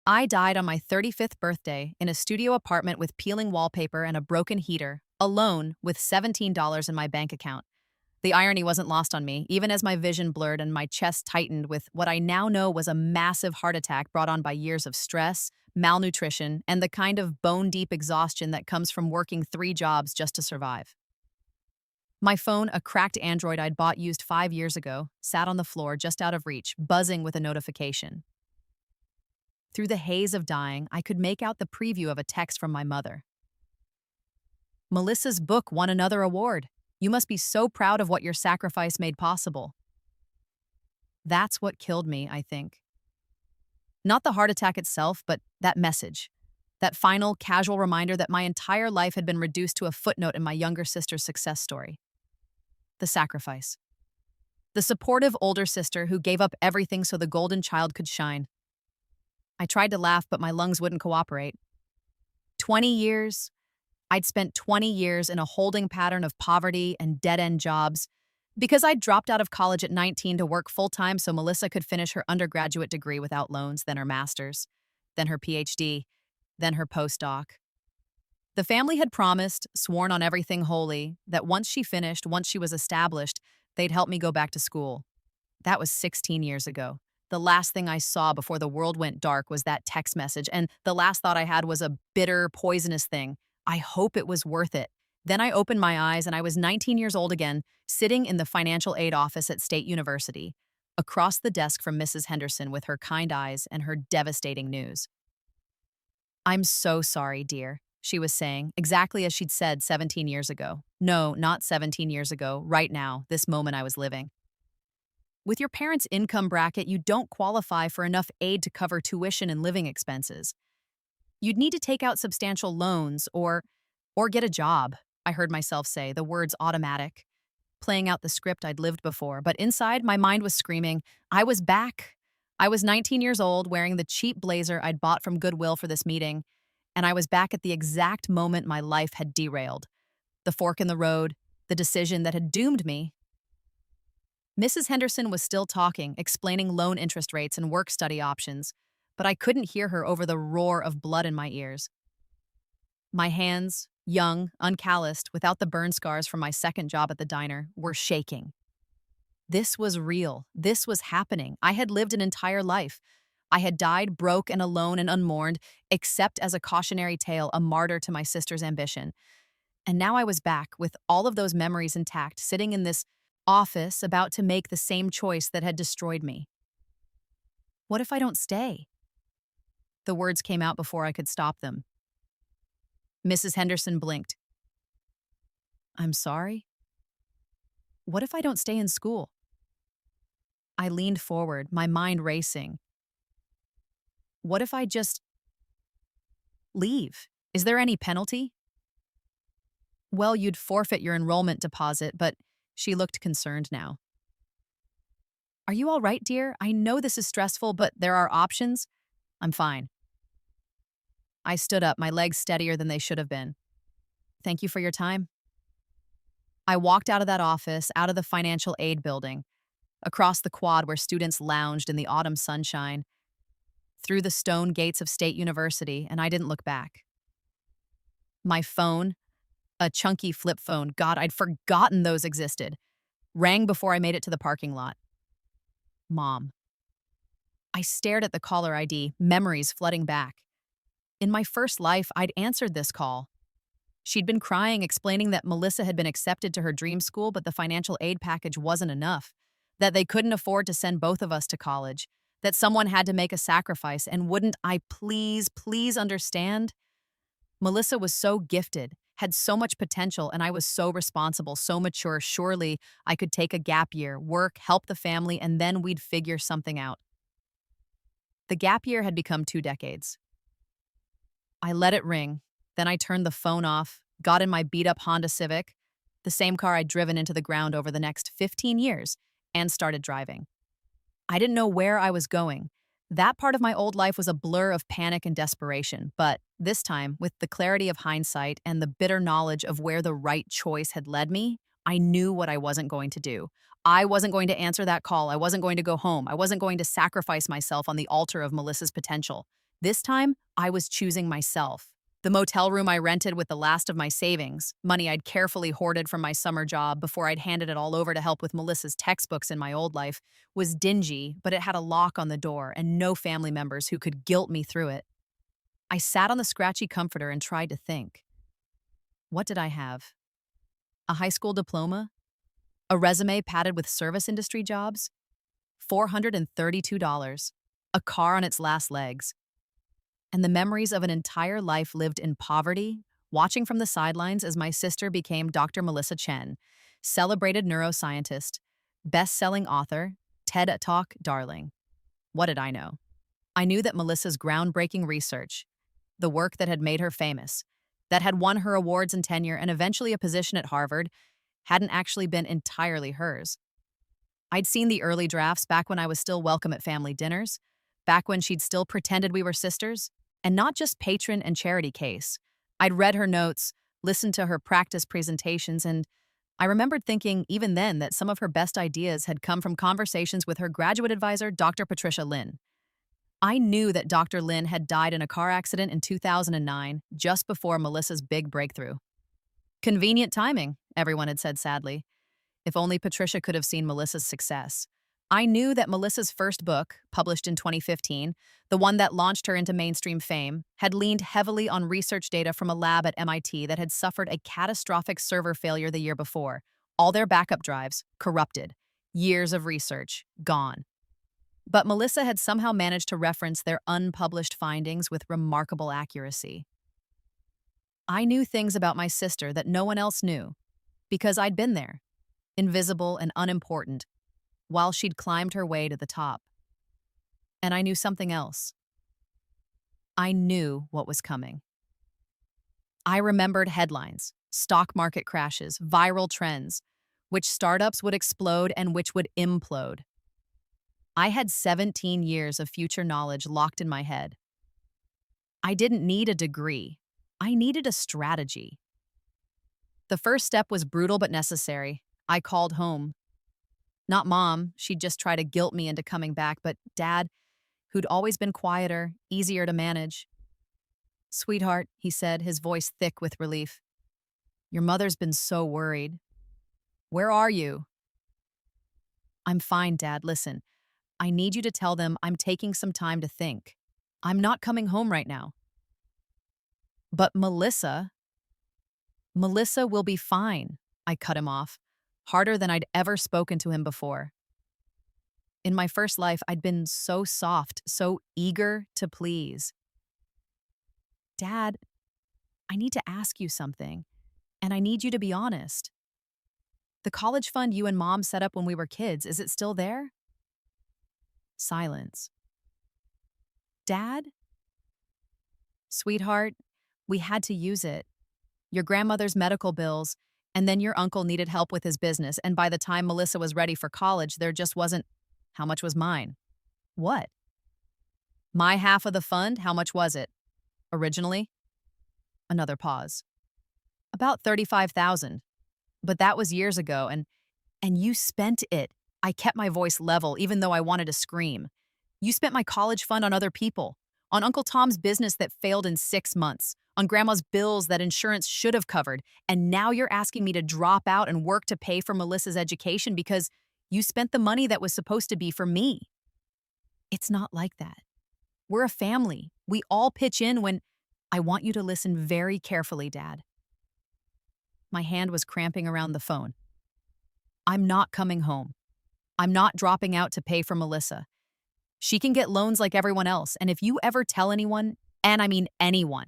I died on my 35th birthday in a studio apartment with peeling wallpaper and a broken heater, alone with $17 in my bank account. The irony wasn't lost on me, even as my vision blurred and my chest tightened with what I now know was a massive heart attack brought on by years of stress, malnutrition, and the kind of bone-deep exhaustion that comes from working 3 jobs just to survive. My phone, a cracked Android I'd bought used 5 years ago, sat on the floor just out of reach, buzzing with a notification. Through the haze of dying, I could make out the preview of a text from my mother. Melissa's book won another award. You must be so proud of what your sacrifice made possible. That's what killed me, I think. Not the heart attack itself, but that message. That final, casual reminder that my entire life had been reduced to a footnote in my younger sister's success story. The sacrifice. The supportive older sister who gave up everything so the golden child could shine. I tried to laugh, but my lungs wouldn't cooperate. 20 years. I'd spent 20 years in a holding pattern of poverty and dead-end jobs because I'd dropped out of college at 19 to work full-time so Melissa could finish her undergraduate degree without loans, then her master's, then her PhD, then her postdoc. The family had promised, sworn on everything holy, that once she finished, once she was established, they'd help me go back to school. That was 16 years ago. The last thing I saw before the world went dark was that text message, and the last thought I had was a bitter, poisonous thing. I hope it was worth it. Then I opened my eyes and I was 19 years old again, sitting in the financial aid office at State University, across the desk from Mrs. Henderson with her kind eyes and her devastating news. "I'm so sorry, dear," she was saying, exactly as she'd said 17 years ago. No, not 17 years ago, right now, this moment I was living. "With your parents' income bracket, you don't qualify for enough aid to cover tuition and living expenses. You'd need to take out substantial loans or get a job," I heard myself say, the words automatic, playing out the script I'd lived before. But inside, my mind was screaming, I was back. I was 19 years old, wearing the cheap blazer I'd bought from Goodwill for this meeting, and I was back at the exact moment my life had derailed. The fork in the road, the decision that had doomed me. Mrs. Henderson was still talking, explaining loan interest rates and work-study options, but I couldn't hear her over the roar of blood in my ears. My hands, young, uncalloused, without the burn scars from my second job at the diner, were shaking. This was real. This was happening. I had lived an entire life. I had died broke and alone and unmourned, except as a cautionary tale, a martyr to my sister's ambition. And now I was back, with all of those memories intact, sitting in this office about to make the same choice that had destroyed me. What if I don't stay? The words came out before I could stop them. Mrs. Henderson blinked. "I'm sorry? What if I don't stay in school?" I leaned forward, my mind racing. "What if I just leave? Is there any penalty?" "Well, you'd forfeit your enrollment deposit," but she looked concerned now. "Are you all right, dear? I know this is stressful, but there are options." "I'm fine." I stood up, my legs steadier than they should have been. "Thank you for your time." I walked out of that office, out of the financial aid building, across the quad where students lounged in the autumn sunshine, through the stone gates of State University, and I didn't look back. My phone, a chunky flip phone, God, I'd forgotten those existed, rang before I made it to the parking lot. Mom. I stared at the caller ID, memories flooding back. In my first life, I'd answered this call. She'd been crying, explaining that Melissa had been accepted to her dream school, but the financial aid package wasn't enough, that they couldn't afford to send both of us to college, that someone had to make a sacrifice, and wouldn't I please understand? Melissa was so gifted, had so much potential, and I was so responsible, so mature. Surely I could take a gap year, work, help the family, and then we'd figure something out. The gap year had become 2 decades. I let it ring, then I turned the phone off, got in my beat-up Honda Civic, the same car I'd driven into the ground over the next 15 years, and started driving. I didn't know where I was going. That part of my old life was a blur of panic and desperation, but this time, with the clarity of hindsight and the bitter knowledge of where the right choice had led me, I knew what I wasn't going to do. I wasn't going to answer that call. I wasn't going to go home. I wasn't going to sacrifice myself on the altar of Melissa's potential. This time, I was choosing myself. The motel room I rented with the last of my savings, money I'd carefully hoarded from my summer job before I'd handed it all over to help with Melissa's textbooks in my old life, was dingy, but it had a lock on the door and no family members who could guilt me through it. I sat on the scratchy comforter and tried to think. What did I have? A high school diploma? A resume padded with service industry jobs? $432. A car on its last legs. And the memories of an entire life lived in poverty, watching from the sidelines as my sister became Dr. Melissa Chen, celebrated neuroscientist, best-selling author, TED Talk darling. What did I know? I knew that Melissa's groundbreaking research, the work that had made her famous, that had won her awards and tenure and eventually a position at Harvard, hadn't actually been entirely hers. I'd seen the early drafts back when I was still welcome at family dinners, back when she'd still pretended we were sisters, and not just patron and charity case. I'd read her notes, listened to her practice presentations, and I remembered thinking even then that some of her best ideas had come from conversations with her graduate advisor, Dr. Patricia Lin. I knew that Dr. Lin had died in a car accident in 2009, just before Melissa's big breakthrough. Convenient timing, everyone had said sadly. If only Patricia could have seen Melissa's success. I knew that Melissa's first book, published in 2015, the one that launched her into mainstream fame, had leaned heavily on research data from a lab at MIT that had suffered a catastrophic server failure the year before. All their backup drives, corrupted. Years of research, gone. But Melissa had somehow managed to reference their unpublished findings with remarkable accuracy. I knew things about my sister that no one else knew, because I'd been there, invisible and unimportant, while she'd climbed her way to the top. And I knew something else. I knew what was coming. I remembered headlines, stock market crashes, viral trends, which startups would explode and which would implode. I had 17 years of future knowledge locked in my head. I didn't need a degree. I needed a strategy. The first step was brutal but necessary. I called home. Not Mom, she'd just try to guilt me into coming back, but Dad, who'd always been quieter, easier to manage. "Sweetheart," he said, his voice thick with relief. "Your mother's been so worried. Where are you?" "I'm fine, Dad. Listen, I need you to tell them I'm taking some time to think. I'm not coming home right now." "But Melissa will be fine," I cut him off, harder than I'd ever spoken to him before. In my first life, I'd been so soft, so eager to please. "Dad, I need to ask you something, and I need you to be honest. The college fund you and Mom set up when we were kids, is it still there?" Silence. "Dad?" "Sweetheart, we had to use it. Your grandmother's medical bills, and then your uncle needed help with his business, and by the time Melissa was ready for college, there just wasn't—" "How much was mine?" "What?" "My half of the fund, how much was it? Originally?" Another pause. "About 35,000. But that was years ago, and you spent it." I kept my voice level, even though I wanted to scream. "You spent my college fund on other people, on Uncle Tom's business that failed in 6 months, on Grandma's bills that insurance should have covered, and now you're asking me to drop out and work to pay for Melissa's education because you spent the money that was supposed to be for me. It's not like that. We're a family. We all pitch in when—" "I want you to listen very carefully, Dad." My hand was cramping around the phone. "I'm not coming home. I'm not dropping out to pay for Melissa. She can get loans like everyone else, and if you ever tell anyone, and I mean anyone,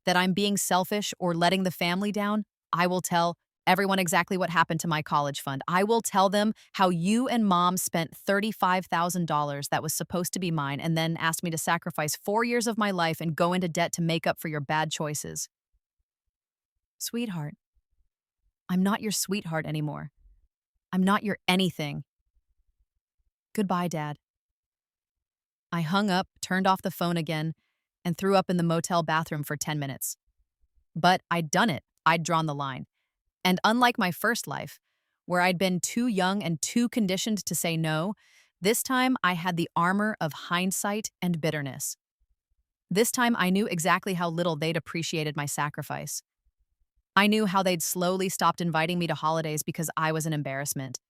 that I'm being selfish or letting the family down, I will tell everyone exactly what happened to my college fund. I will tell them how you and Mom spent $35,000 that was supposed to be mine and then asked me to sacrifice 4 years of my life and go into debt to make up for your bad choices." "Sweetheart, I'm not your sweetheart anymore. I'm not your anything. Goodbye, Dad." I hung up, turned off the phone again, and threw up in the motel bathroom for 10 minutes. But I'd done it. I'd drawn the line. And unlike my first life, where I'd been too young and too conditioned to say no, this time I had the armor of hindsight and bitterness. This time, I knew exactly how little they'd appreciated my sacrifice. I knew how they'd slowly stopped inviting me to holidays because I was an embarrassment.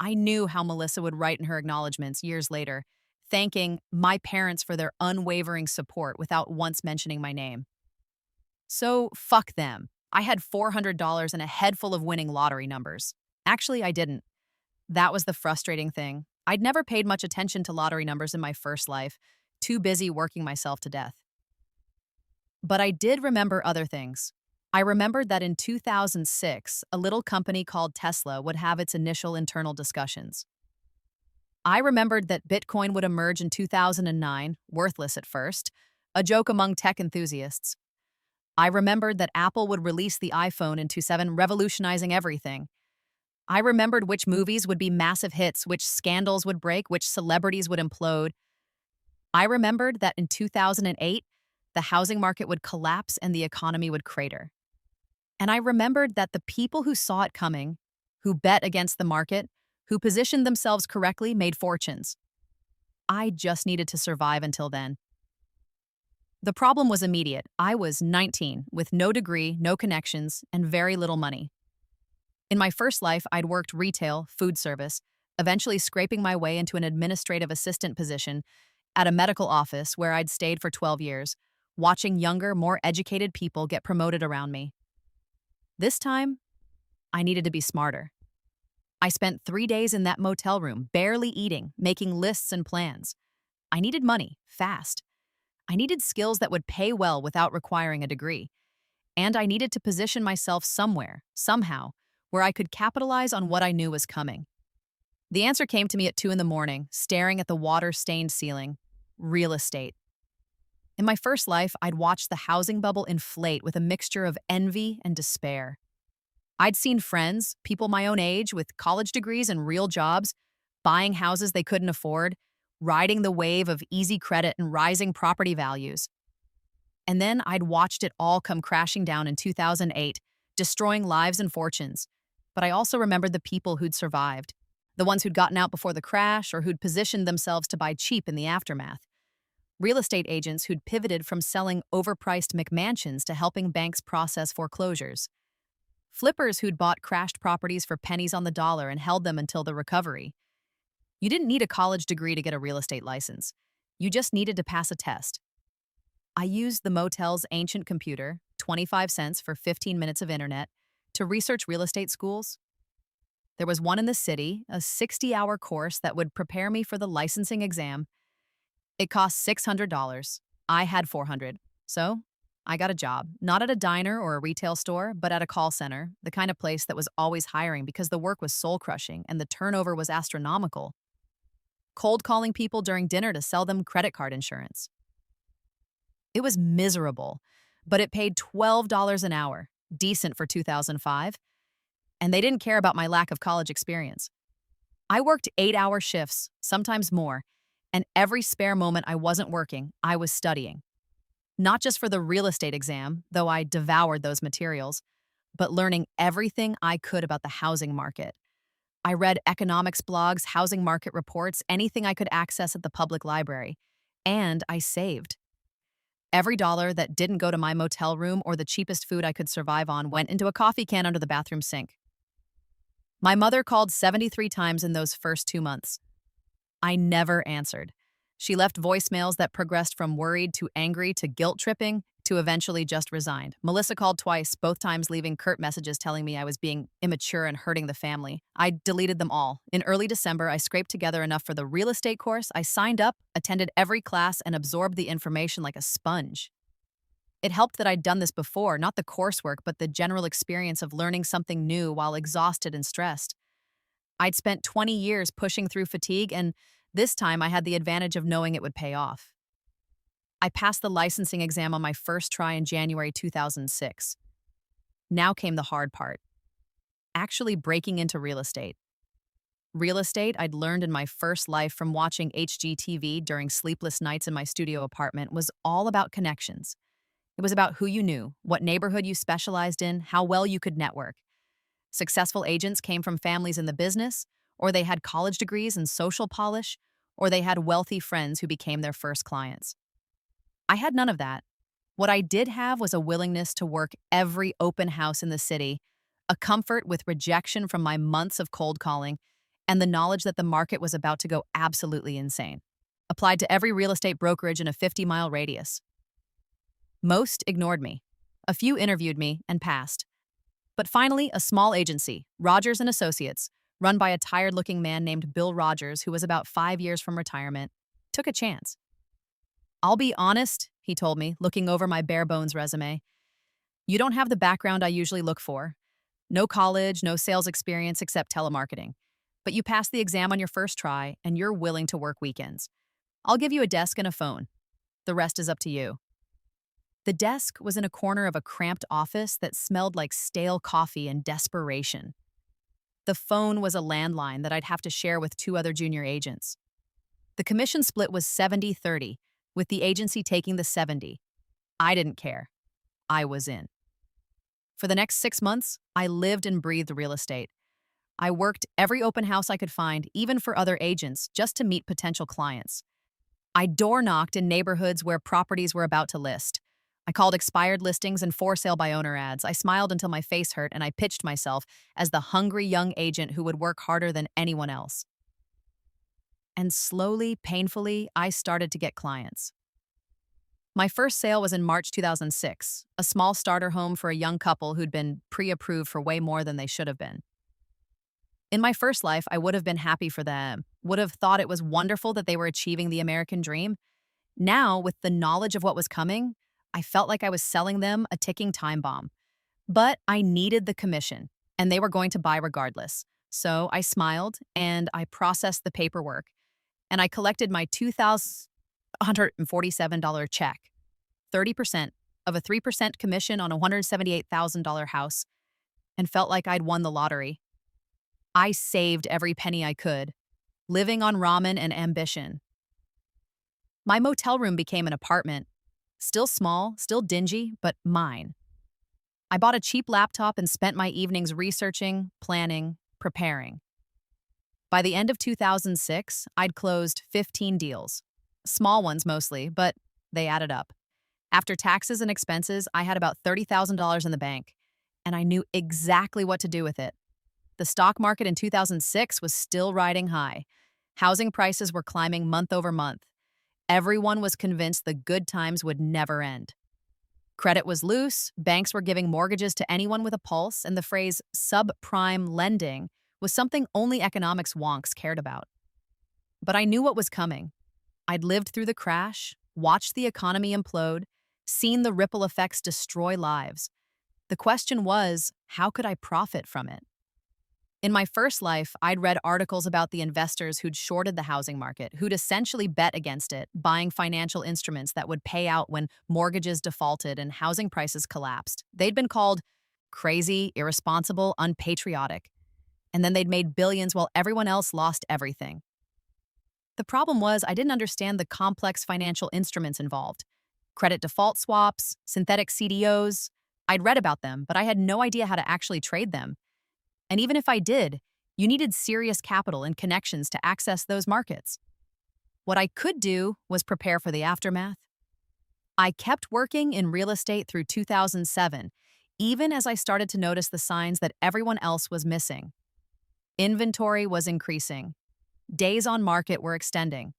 I knew how Melissa would write in her acknowledgments years later, thanking my parents for their unwavering support without once mentioning my name. So, fuck them. I had $400 and a head full of winning lottery numbers. Actually, I didn't. That was the frustrating thing. I'd never paid much attention to lottery numbers in my first life, too busy working myself to death. But I did remember other things. I remembered that in 2006, a little company called Tesla would have its initial internal discussions. I remembered that Bitcoin would emerge in 2009, worthless at first, a joke among tech enthusiasts. I remembered that Apple would release the iPhone in 2007, revolutionizing everything. I remembered which movies would be massive hits, which scandals would break, which celebrities would implode. I remembered that in 2008, the housing market would collapse and the economy would crater. And I remembered that the people who saw it coming, who bet against the market, who positioned themselves correctly, made fortunes. I just needed to survive until then. The problem was immediate. I was 19, with no degree, no connections, and very little money. In my first life, I'd worked retail, food service, eventually scraping my way into an administrative assistant position at a medical office where I'd stayed for 12 years, watching younger, more educated people get promoted around me. This time, I needed to be smarter. I spent 3 days in that motel room, barely eating, making lists and plans. I needed money, fast. I needed skills that would pay well without requiring a degree. And I needed to position myself somewhere, somehow, where I could capitalize on what I knew was coming. The answer came to me at 2 a.m, staring at the water-stained ceiling. Real estate. In my first life, I'd watched the housing bubble inflate with a mixture of envy and despair. I'd seen friends, people my own age with college degrees and real jobs, buying houses they couldn't afford, riding the wave of easy credit and rising property values. And then I'd watched it all come crashing down in 2008, destroying lives and fortunes. But I also remembered the people who'd survived, the ones who'd gotten out before the crash or who'd positioned themselves to buy cheap in the aftermath. Real estate agents who'd pivoted from selling overpriced McMansions to helping banks process foreclosures. Flippers who'd bought crashed properties for pennies on the dollar and held them until the recovery. You didn't need a college degree to get a real estate license. You just needed to pass a test. I used the motel's ancient computer, 25 cents for 15 minutes of internet, to research real estate schools. There was one in the city, a 60-hour course that would prepare me for the licensing exam. It cost $600. I had $400. So I got a job, not at a diner or a retail store, but at a call center, the kind of place that was always hiring because the work was soul-crushing and the turnover was astronomical. Cold calling people during dinner to sell them credit card insurance. It was miserable, but it paid $12 an hour, decent for 2005, and they didn't care about my lack of college experience. I worked 8-hour shifts, sometimes more, and every spare moment I wasn't working, I was studying. Not just for the real estate exam, though I devoured those materials, but learning everything I could about the housing market. I read economics blogs, housing market reports, anything I could access at the public library. And I saved. Every dollar that didn't go to my motel room or the cheapest food I could survive on went into a coffee can under the bathroom sink. My mother called 73 times in those first 2 months. I never answered. She left voicemails that progressed from worried to angry to guilt-tripping to eventually just resigned. Melissa called twice, both times leaving curt messages telling me I was being immature and hurting the family. I deleted them all. In early December, I scraped together enough for the real estate course. I signed up, attended every class, and absorbed the information like a sponge. It helped that I'd done this before, not the coursework, but the general experience of learning something new while exhausted and stressed. I'd spent 20 years pushing through fatigue, and this time I had the advantage of knowing it would pay off. I passed the licensing exam on my first try in January 2006. Now came the hard part. Actually breaking into real estate. Real estate I'd learned in my first life from watching HGTV during sleepless nights in my studio apartment was all about connections. It was about who you knew, what neighborhood you specialized in, how well you could network. Successful agents came from families in the business, or they had college degrees and social polish, or they had wealthy friends who became their first clients. I had none of that. What I did have was a willingness to work every open house in the city, a comfort with rejection from my months of cold calling, and the knowledge that the market was about to go absolutely insane. Applied to every real estate brokerage in a 50-mile radius. Most ignored me. A few interviewed me and passed. But finally, a small agency, Rogers and Associates, run by a tired-looking man named Bill Rogers, who was about 5 years from retirement, took a chance. "I'll be honest," he told me, looking over my bare-bones resume. "You don't have the background I usually look for. No college, no sales experience except telemarketing. But you passed the exam on your first try, and you're willing to work weekends. I'll give you a desk and a phone. The rest is up to you." The desk was in a corner of a cramped office that smelled like stale coffee and desperation. The phone was a landline that I'd have to share with 2 other junior agents. The commission split was 70-30, with the agency taking the 70. I didn't care. I was in. For the next 6 months, I lived and breathed real estate. I worked every open house I could find, even for other agents, just to meet potential clients. I door-knocked in neighborhoods where properties were about to list. I called expired listings and for sale by owner ads. I smiled until my face hurt, and I pitched myself as the hungry young agent who would work harder than anyone else. And slowly, painfully, I started to get clients. My first sale was in March 2006, a small starter home for a young couple who'd been pre-approved for way more than they should have been. In my first life, I would have been happy for them, would have thought it was wonderful that they were achieving the American dream. Now, with the knowledge of what was coming, I felt like I was selling them a ticking time bomb. But I needed the commission, and they were going to buy regardless. So I smiled, and I processed the paperwork, and I collected my $2,147 check, 30% of a 3% commission on a $178,000 house, and felt like I'd won the lottery. I saved every penny I could, living on ramen and ambition. My motel room became an apartment. Still small, still dingy, but mine. I bought a cheap laptop and spent my evenings researching, planning, preparing. By the end of 2006, I'd closed 15 deals. Small ones mostly, but they added up. After taxes and expenses, I had about $30,000 in the bank, and I knew exactly what to do with it. The stock market in 2006 was still riding high. Housing prices were climbing month over month. Everyone was convinced the good times would never end. Credit was loose, banks were giving mortgages to anyone with a pulse, and the phrase subprime lending was something only economics wonks cared about. But I knew what was coming. I'd lived through the crash, watched the economy implode, seen the ripple effects destroy lives. The question was, how could I profit from it? In my first life, I'd read articles about the investors who'd shorted the housing market, who'd essentially bet against it, buying financial instruments that would pay out when mortgages defaulted and housing prices collapsed. They'd been called crazy, irresponsible, unpatriotic. And then they'd made billions while everyone else lost everything. The problem was I didn't understand the complex financial instruments involved. Credit default swaps, synthetic CDOs. I'd read about them, but I had no idea how to actually trade them. And even if I did, you needed serious capital and connections to access those markets. What I could do was prepare for the aftermath. I kept working in real estate through 2007, even as I started to notice the signs that everyone else was missing. Inventory was increasing. Days on market were extending.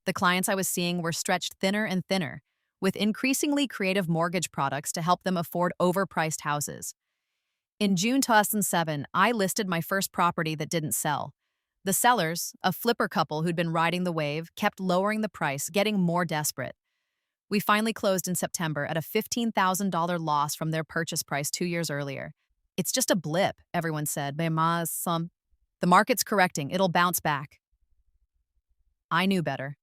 The clients I was seeing were stretched thinner and thinner, with increasingly creative mortgage products to help them afford overpriced houses. In June 2007, I listed my first property that didn't sell. The sellers, a flipper couple who'd been riding the wave, kept lowering the price, getting more desperate. We finally closed in September at a $15,000 loss from their purchase price 2 years earlier. "It's just a blip," everyone said. The market's correcting. It'll bounce back. I knew better.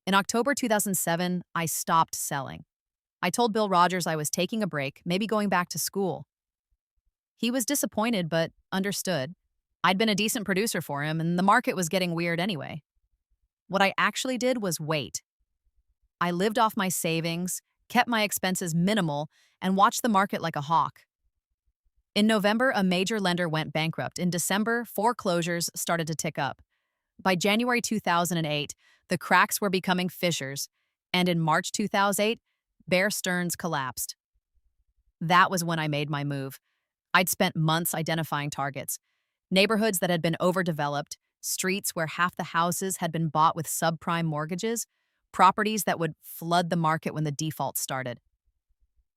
In October 2007, I stopped selling. I told Bill Rogers I was taking a break, maybe going back to school. He was disappointed, but understood. I'd been a decent producer for him, and the market was getting weird anyway. What I actually did was wait. I lived off my savings, kept my expenses minimal, and watched the market like a hawk. In November, a major lender went bankrupt. In December, foreclosures started to tick up. By January 2008, the cracks were becoming fissures, and in March 2008, Bear Stearns collapsed. That was when I made my move. I'd spent months identifying targets, neighborhoods that had been overdeveloped, streets where half the houses had been bought with subprime mortgages, properties that would flood the market when the default started.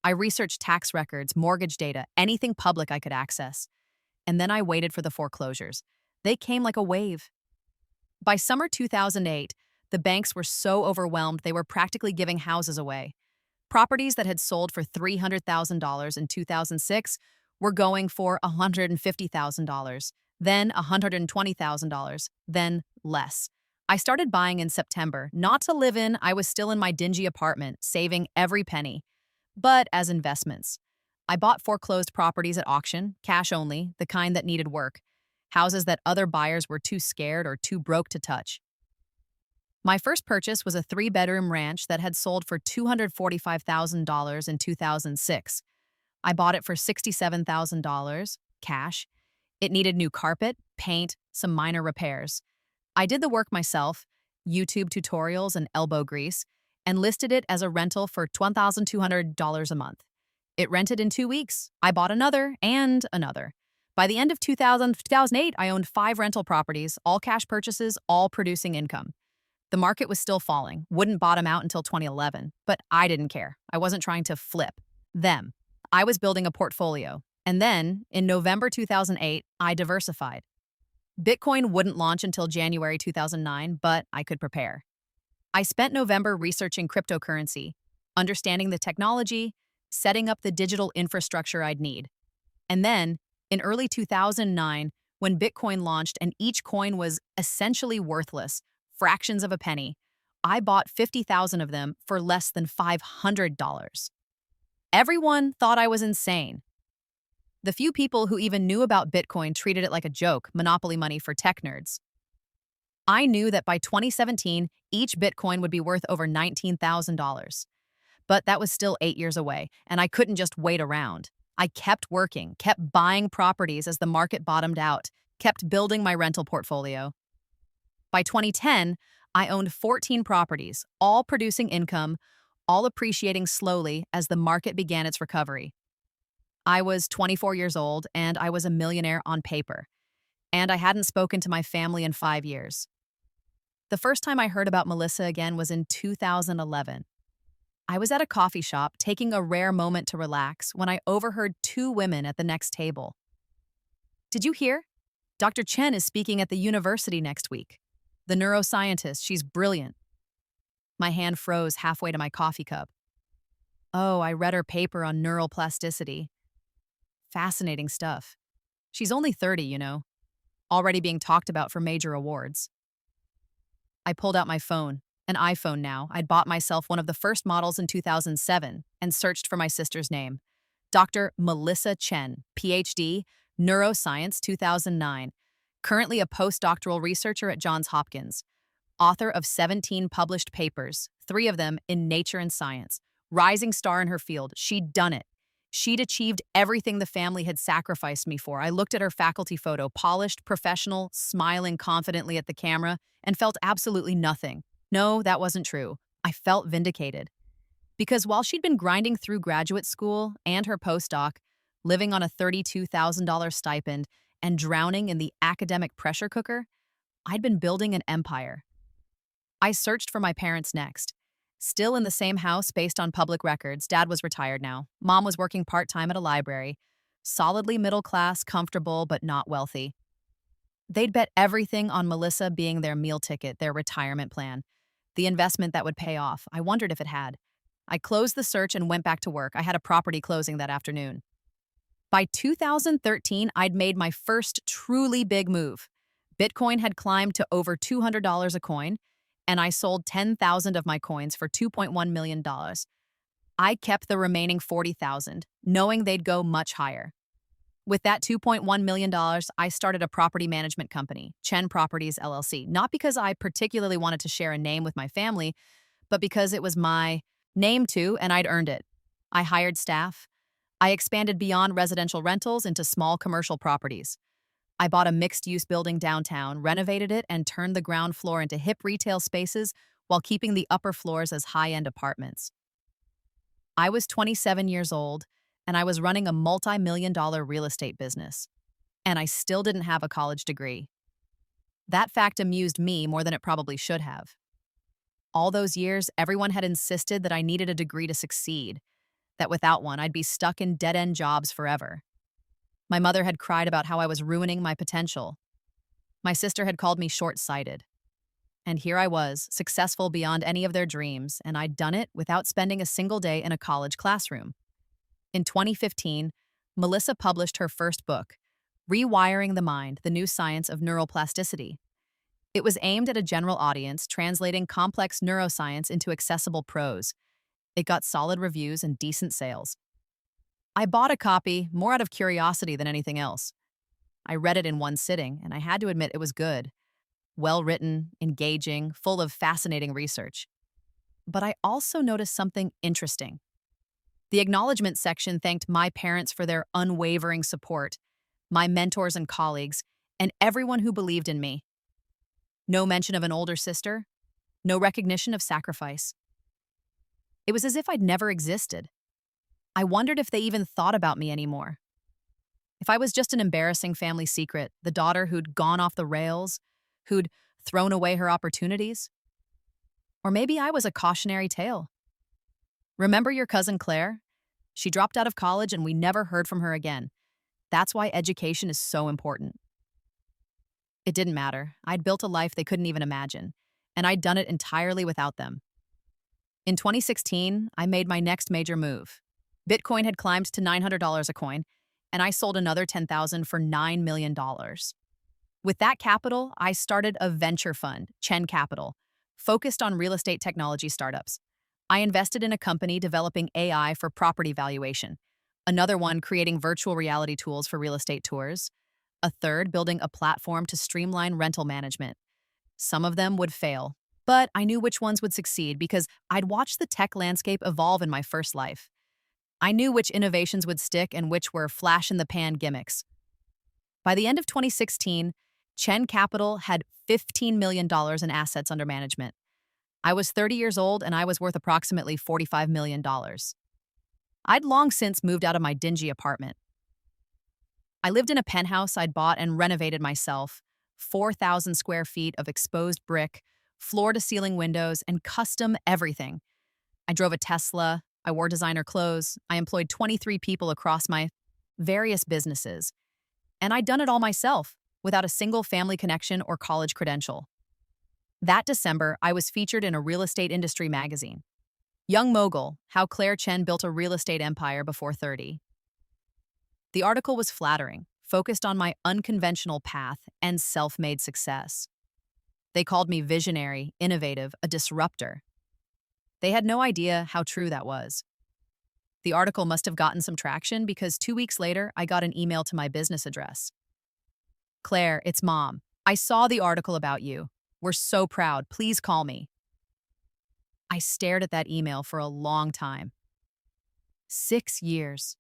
I researched tax records, mortgage data, anything public I could access. And then I waited for the foreclosures. They came like a wave. By summer 2008, the banks were so overwhelmed they were practically giving houses away. Properties that had sold for $300,000 in 2006 were going for $150,000, then $120,000, then less. I started buying in September, not to live in. I was still in my dingy apartment, saving every penny, but as investments. I bought foreclosed properties at auction, cash only, the kind that needed work, houses that other buyers were too scared or too broke to touch. My first purchase was a 3-bedroom ranch that had sold for $245,000 in 2006. I bought it for $67,000, cash. It needed new carpet, paint, some minor repairs. I did the work myself, YouTube tutorials and elbow grease, and listed it as a rental for $1,200 a month. It rented in 2 weeks. I bought another and another. By the end of 2008, I owned 5 rental properties, all cash purchases, all producing income. The market was still falling, wouldn't bottom out until 2011, but I didn't care. I wasn't trying to flip them. I was building a portfolio. And then, in November 2008, I diversified. Bitcoin wouldn't launch until January 2009, but I could prepare. I spent November researching cryptocurrency, understanding the technology, setting up the digital infrastructure I'd need. And then, in early 2009, when Bitcoin launched and each coin was essentially worthless, fractions of a penny, I bought 50,000 of them for less than $500. Everyone thought I was insane. The few people who even knew about Bitcoin treated it like a joke, monopoly money for tech nerds. I knew that by 2017, each Bitcoin would be worth over $19,000. But that was still 8 years away, and I couldn't just wait around. I kept working, kept buying properties as the market bottomed out, kept building my rental portfolio. By 2010, I owned 14 properties, all producing income, all appreciating slowly as the market began its recovery. I was 24 years old, and I was a millionaire on paper. And I hadn't spoken to my family in 5 years. The first time I heard about Melissa again was in 2011. I was at a coffee shop taking a rare moment to relax when I overheard 2 women at the next table. "Did you hear? Dr. Chen is speaking at the university next week. The neuroscientist, she's brilliant." My hand froze halfway to my coffee cup. Oh, I read her paper on neural plasticity. Fascinating stuff. She's only 30, already being talked about for major awards. I pulled out my phone, an iPhone now. I'd bought myself one of the first models in 2007 and searched for my sister's name. Dr. Melissa Chen, PhD, Neuroscience 2009, currently a postdoctoral researcher at Johns Hopkins, author of 17 published papers, 3 of them in Nature and Science. Rising star in her field, she'd done it. She'd achieved everything the family had sacrificed me for. I looked at her faculty photo, polished, professional, smiling confidently at the camera, and felt absolutely nothing. No, that wasn't true. I felt vindicated. Because while she'd been grinding through graduate school and her postdoc, living on a $32,000 stipend, and drowning in the academic pressure cooker, I'd been building an empire. I searched for my parents next. Still in the same house based on public records, Dad was retired now. Mom was working part-time at a library. Solidly middle class, comfortable, but not wealthy. They'd bet everything on Melissa being their meal ticket, their retirement plan, the investment that would pay off. I wondered if it had. I closed the search and went back to work. I had a property closing that afternoon. By 2013, I'd made my first truly big move. Bitcoin had climbed to over $200 a coin, and I sold 10,000 of my coins for $2.1 million. I kept the remaining 40,000, knowing they'd go much higher. With that $2.1 million, I started a property management company, Chen Properties LLC, not because I particularly wanted to share a name with my family, but because it was my name too, and I'd earned it. I hired staff. I expanded beyond residential rentals into small commercial properties. I bought a mixed-use building downtown, renovated it, and turned the ground floor into hip retail spaces while keeping the upper floors as high-end apartments. I was 27 years old, and I was running a multi-million-dollar real estate business, and I still didn't have a college degree. That fact amused me more than it probably should have. All those years, everyone had insisted that I needed a degree to succeed, that without one, I'd be stuck in dead-end jobs forever. My mother had cried about how I was ruining my potential. My sister had called me short-sighted. And here I was, successful beyond any of their dreams, and I'd done it without spending a single day in a college classroom. In 2015, Melissa published her first book, Rewiring the Mind, The New Science of Neuroplasticity. It was aimed at a general audience, translating complex neuroscience into accessible prose. It got solid reviews and decent sales. I bought a copy, more out of curiosity than anything else. I read it in one sitting, and I had to admit it was good. Well-written, engaging, full of fascinating research. But I also noticed something interesting. The acknowledgement section thanked my parents for their unwavering support, my mentors and colleagues, and everyone who believed in me. No mention of an older sister, no recognition of sacrifice. It was as if I'd never existed. I wondered if they even thought about me anymore. If I was just an embarrassing family secret, the daughter who'd gone off the rails, who'd thrown away her opportunities. Or maybe I was a cautionary tale. Remember your cousin Claire? She dropped out of college and we never heard from her again. That's why education is so important. It didn't matter. I'd built a life they couldn't even imagine, and I'd done it entirely without them. In 2016, I made my next major move. Bitcoin had climbed to $900 a coin, and I sold another 10,000 for $9 million. With that capital, I started a venture fund, Chen Capital, focused on real estate technology startups. I invested in a company developing AI for property valuation, another one creating virtual reality tools for real estate tours, a third building a platform to streamline rental management. Some of them would fail, but I knew which ones would succeed because I'd watched the tech landscape evolve in my first life. I knew which innovations would stick and which were flash-in-the-pan gimmicks. By the end of 2016, Chen Capital had $15 million in assets under management. I was 30 years old and I was worth approximately $45 million. I'd long since moved out of my dingy apartment. I lived in a penthouse I'd bought and renovated myself, 4,000 square feet of exposed brick, floor-to-ceiling windows, and custom everything. I drove a Tesla, I wore designer clothes, I employed 23 people across my various businesses, and I'd done it all myself, without a single family connection or college credential. That December, I was featured in a real estate industry magazine. Young Mogul, How Claire Chen Built a Real Estate Empire Before 30. The article was flattering, focused on my unconventional path and self-made success. They called me visionary, innovative, a disruptor. They had no idea how true that was. The article must have gotten some traction because 2 weeks later, I got an email to my business address. Claire, it's Mom. I saw the article about you. We're so proud. Please call me. I stared at that email for a long time. 6 years.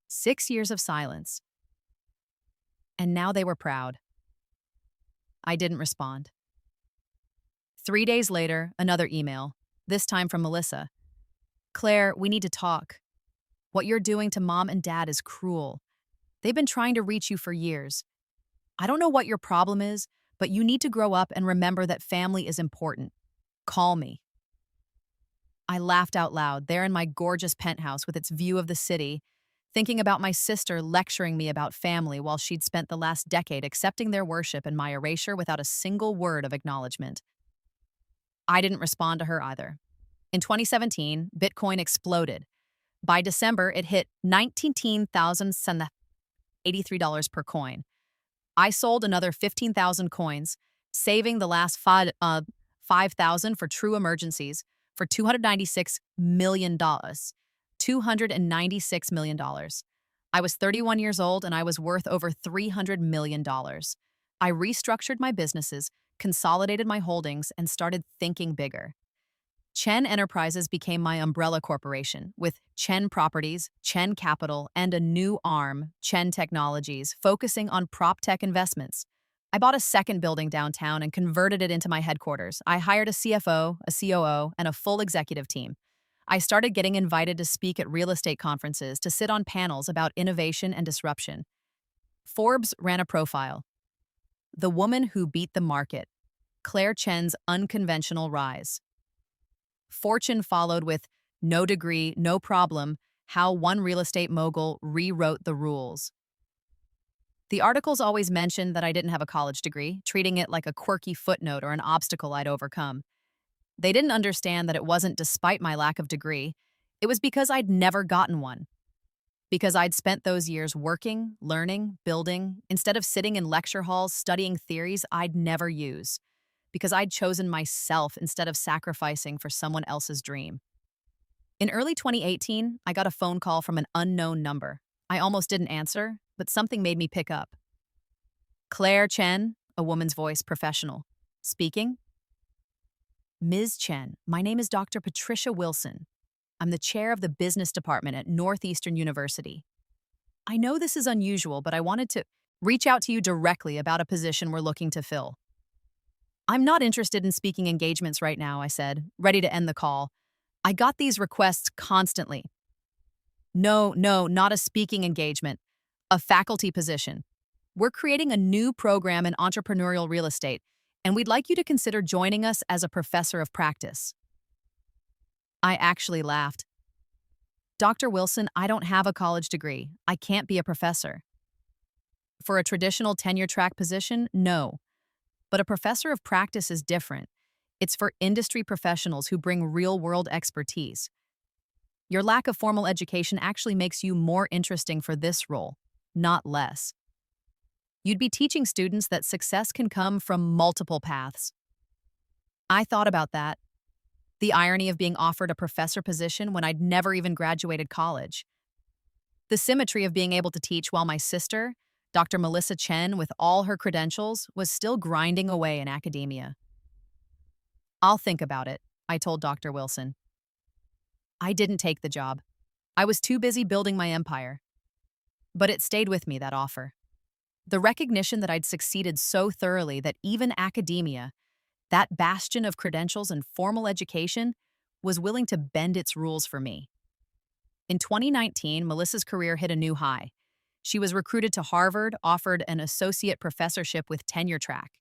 6 years of silence. And now they were proud. I didn't respond. 3 days later, another email, this time from Melissa. Claire, we need to talk. What you're doing to Mom and Dad is cruel. They've been trying to reach you for years. I don't know what your problem is, but you need to grow up and remember that family is important. Call me. I laughed out loud, there in my gorgeous penthouse with its view of the city, thinking about my sister lecturing me about family while she'd spent the last decade accepting their worship and my erasure without a single word of acknowledgement. I didn't respond to her either. In 2017, Bitcoin exploded. By December, it hit $19,083 per coin. I sold another 15,000 coins, saving the last 5,000 for true emergencies for $296 million. $296 million. I was 31 years old and I was worth over $300 million. I restructured my businesses, consolidated my holdings, and started thinking bigger. Chen Enterprises became my umbrella corporation, with Chen Properties, Chen Capital, and a new arm, Chen Technologies, focusing on prop tech investments. I bought a second building downtown and converted it into my headquarters. I hired a CFO, a COO, and a full executive team. I started getting invited to speak at real estate conferences to sit on panels about innovation and disruption. Forbes ran a profile. The woman who beat the market, Claire Chen's unconventional rise. Fortune followed with no degree, no problem, how one real estate mogul rewrote the rules. The articles always mentioned that I didn't have a college degree, treating it like a quirky footnote or an obstacle I'd overcome. They didn't understand that it wasn't despite my lack of degree, it was because I'd never gotten one. Because I'd spent those years working, learning, building, instead of sitting in lecture halls studying theories I'd never use. Because I'd chosen myself instead of sacrificing for someone else's dream. In early 2018, I got a phone call from an unknown number. I almost didn't answer, but something made me pick up. Claire Chen, a woman's voice, professional. Speaking. Ms. Chen, my name is Dr. Patricia Wilson. I'm the chair of the business department at Northeastern University. I know this is unusual, but I wanted to reach out to you directly about a position we're looking to fill. I'm not interested in speaking engagements right now, I said, ready to end the call. I got these requests constantly. No, not a speaking engagement, a faculty position. We're creating a new program in entrepreneurial real estate, and we'd like you to consider joining us as a professor of practice. I actually laughed. Dr. Wilson, I don't have a college degree. I can't be a professor. For a traditional tenure-track position, no. But a professor of practice is different. It's for industry professionals who bring real-world expertise. Your lack of formal education actually makes you more interesting for this role, not less. You'd be teaching students that success can come from multiple paths. I thought about that. The irony of being offered a professor position when I'd never even graduated college. The symmetry of being able to teach while my sister, Dr. Melissa Chen, with all her credentials, was still grinding away in academia. I'll think about it, I told Dr. Wilson. I didn't take the job. I was too busy building my empire. But it stayed with me, that offer. The recognition that I'd succeeded so thoroughly that even academia, that bastion of credentials and formal education, was willing to bend its rules for me. In 2019, Melissa's career hit a new high. She was recruited to Harvard, offered an associate professorship with tenure track.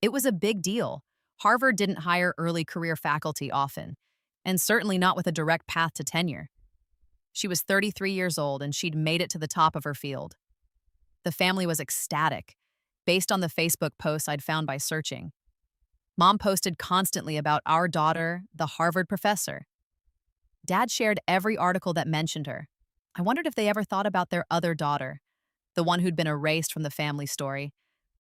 It was a big deal. Harvard didn't hire early career faculty often, and certainly not with a direct path to tenure. She was 33 years old, and she'd made it to the top of her field. The family was ecstatic, based on the Facebook posts I'd found by searching. Mom posted constantly about our daughter, the Harvard professor. Dad shared every article that mentioned her. I wondered if they ever thought about their other daughter, the one who'd been erased from the family story.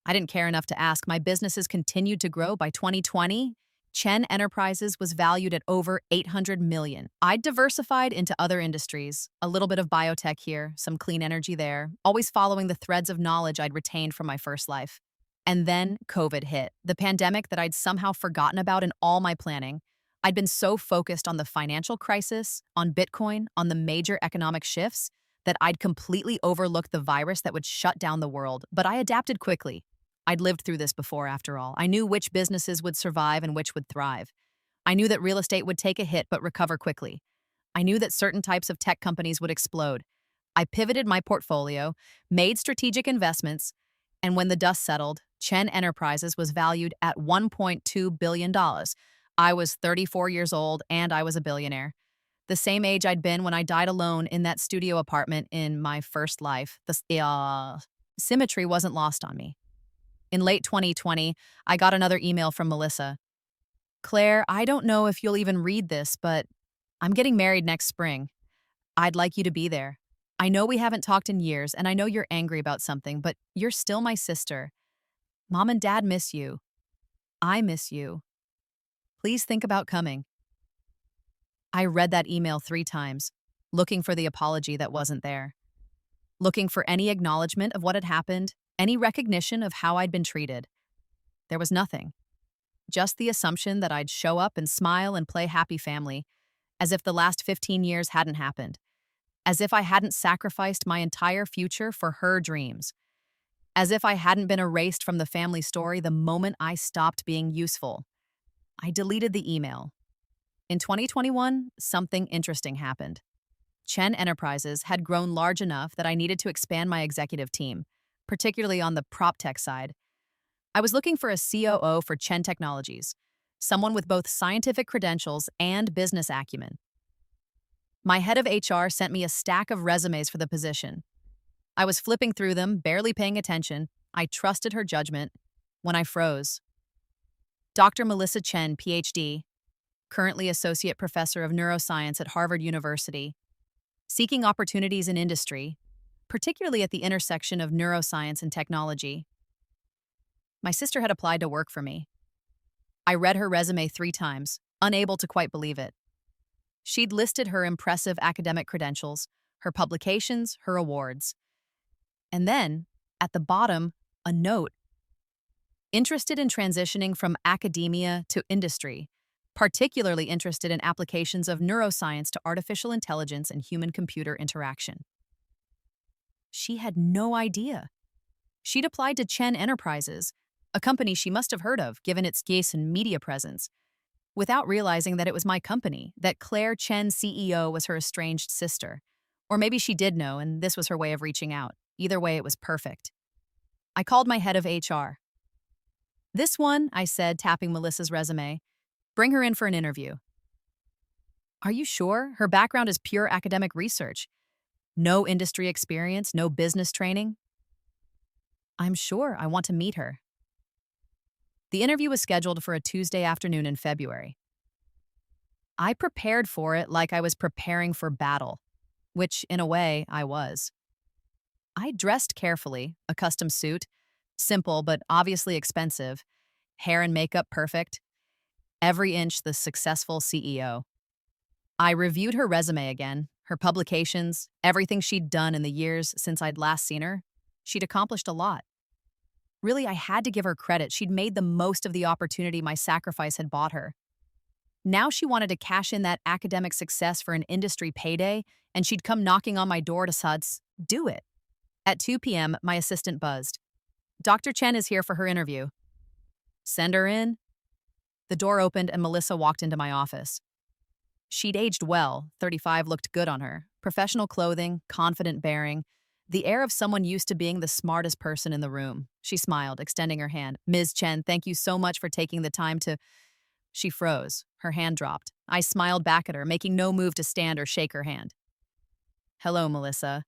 I didn't care enough to ask. My businesses continued to grow. By 2020, Chen Enterprises was valued at over $800 million. I'd diversified into other industries, a little bit of biotech here, some clean energy there, always following the threads of knowledge I'd retained from my first life. And then COVID hit, the pandemic that I'd somehow forgotten about in all my planning. I'd been so focused on the financial crisis, on Bitcoin, on the major economic shifts, that I'd completely overlooked the virus that would shut down the world. But I adapted quickly. I'd lived through this before, after all. I knew which businesses would survive and which would thrive. I knew that real estate would take a hit but recover quickly. I knew that certain types of tech companies would explode. I pivoted my portfolio, made strategic investments, and when the dust settled, Chen Enterprises was valued at $1.2 billion. I was 34 years old, and I was a billionaire. The same age I'd been when I died alone in that studio apartment in my first life. The symmetry wasn't lost on me. In late 2020, I got another email from Melissa. Claire, I don't know if you'll even read this, but I'm getting married next spring. I'd like you to be there. I know we haven't talked in years, and I know you're angry about something, but you're still my sister. Mom and Dad miss you. I miss you. Please think about coming. I read that email 3 times, looking for the apology that wasn't there. Looking for any acknowledgement of what had happened, any recognition of how I'd been treated. There was nothing. Just the assumption that I'd show up and smile and play happy family, as if the last 15 years hadn't happened. As if I hadn't sacrificed my entire future for her dreams. As if I hadn't been erased from the family story the moment I stopped being useful. I deleted the email. In 2021, something interesting happened. Chen Enterprises had grown large enough that I needed to expand my executive team, particularly on the prop tech side. I was looking for a COO for Chen Technologies, someone with both scientific credentials and business acumen. My head of HR sent me a stack of resumes for the position. I was flipping through them, barely paying attention. I trusted her judgment when I froze. Dr. Melissa Chen, PhD, currently Associate Professor of Neuroscience at Harvard University, seeking opportunities in industry, particularly at the intersection of neuroscience and technology. My sister had applied to work for me. I read her resume 3 times, unable to quite believe it. She'd listed her impressive academic credentials, her publications, her awards. And then, at the bottom, a note. Interested in transitioning from academia to industry, particularly interested in applications of neuroscience to artificial intelligence and human-computer interaction. She had no idea. She'd applied to Chen Enterprises, a company she must have heard of given its gaze and media presence, without realizing that it was my company, that Claire Chen, CEO, was her estranged sister. Or maybe she did know, and this was her way of reaching out. Either way, it was perfect. I called my head of HR. "This one," I said, tapping Melissa's resume. "Bring her in for an interview." "Are you sure? Her background is pure academic research. No industry experience, no business training." "I'm sure. I want to meet her." The interview was scheduled for a Tuesday afternoon in February. I prepared for it like I was preparing for battle, which, in a way, I was. I dressed carefully, a custom suit, simple but obviously expensive, hair and makeup perfect, every inch the successful CEO. I reviewed her resume again, her publications, everything she'd done in the years since I'd last seen her. She'd accomplished a lot. Really, I had to give her credit. She'd made the most of the opportunity my sacrifice had bought her. Now she wanted to cash in that academic success for an industry payday, and she'd come knocking on my door to suds, do it. At 2 p.m., my assistant buzzed. "Dr. Chen is here for her interview." "Send her in." The door opened and Melissa walked into my office. She'd aged well, 35 looked good on her, professional clothing, confident bearing, the air of someone used to being the smartest person in the room. She smiled, extending her hand. "Ms. Chen, thank you so much for taking the time to—" She froze. Her hand dropped. I smiled back at her, making no move to stand or shake her hand. "Hello, Melissa."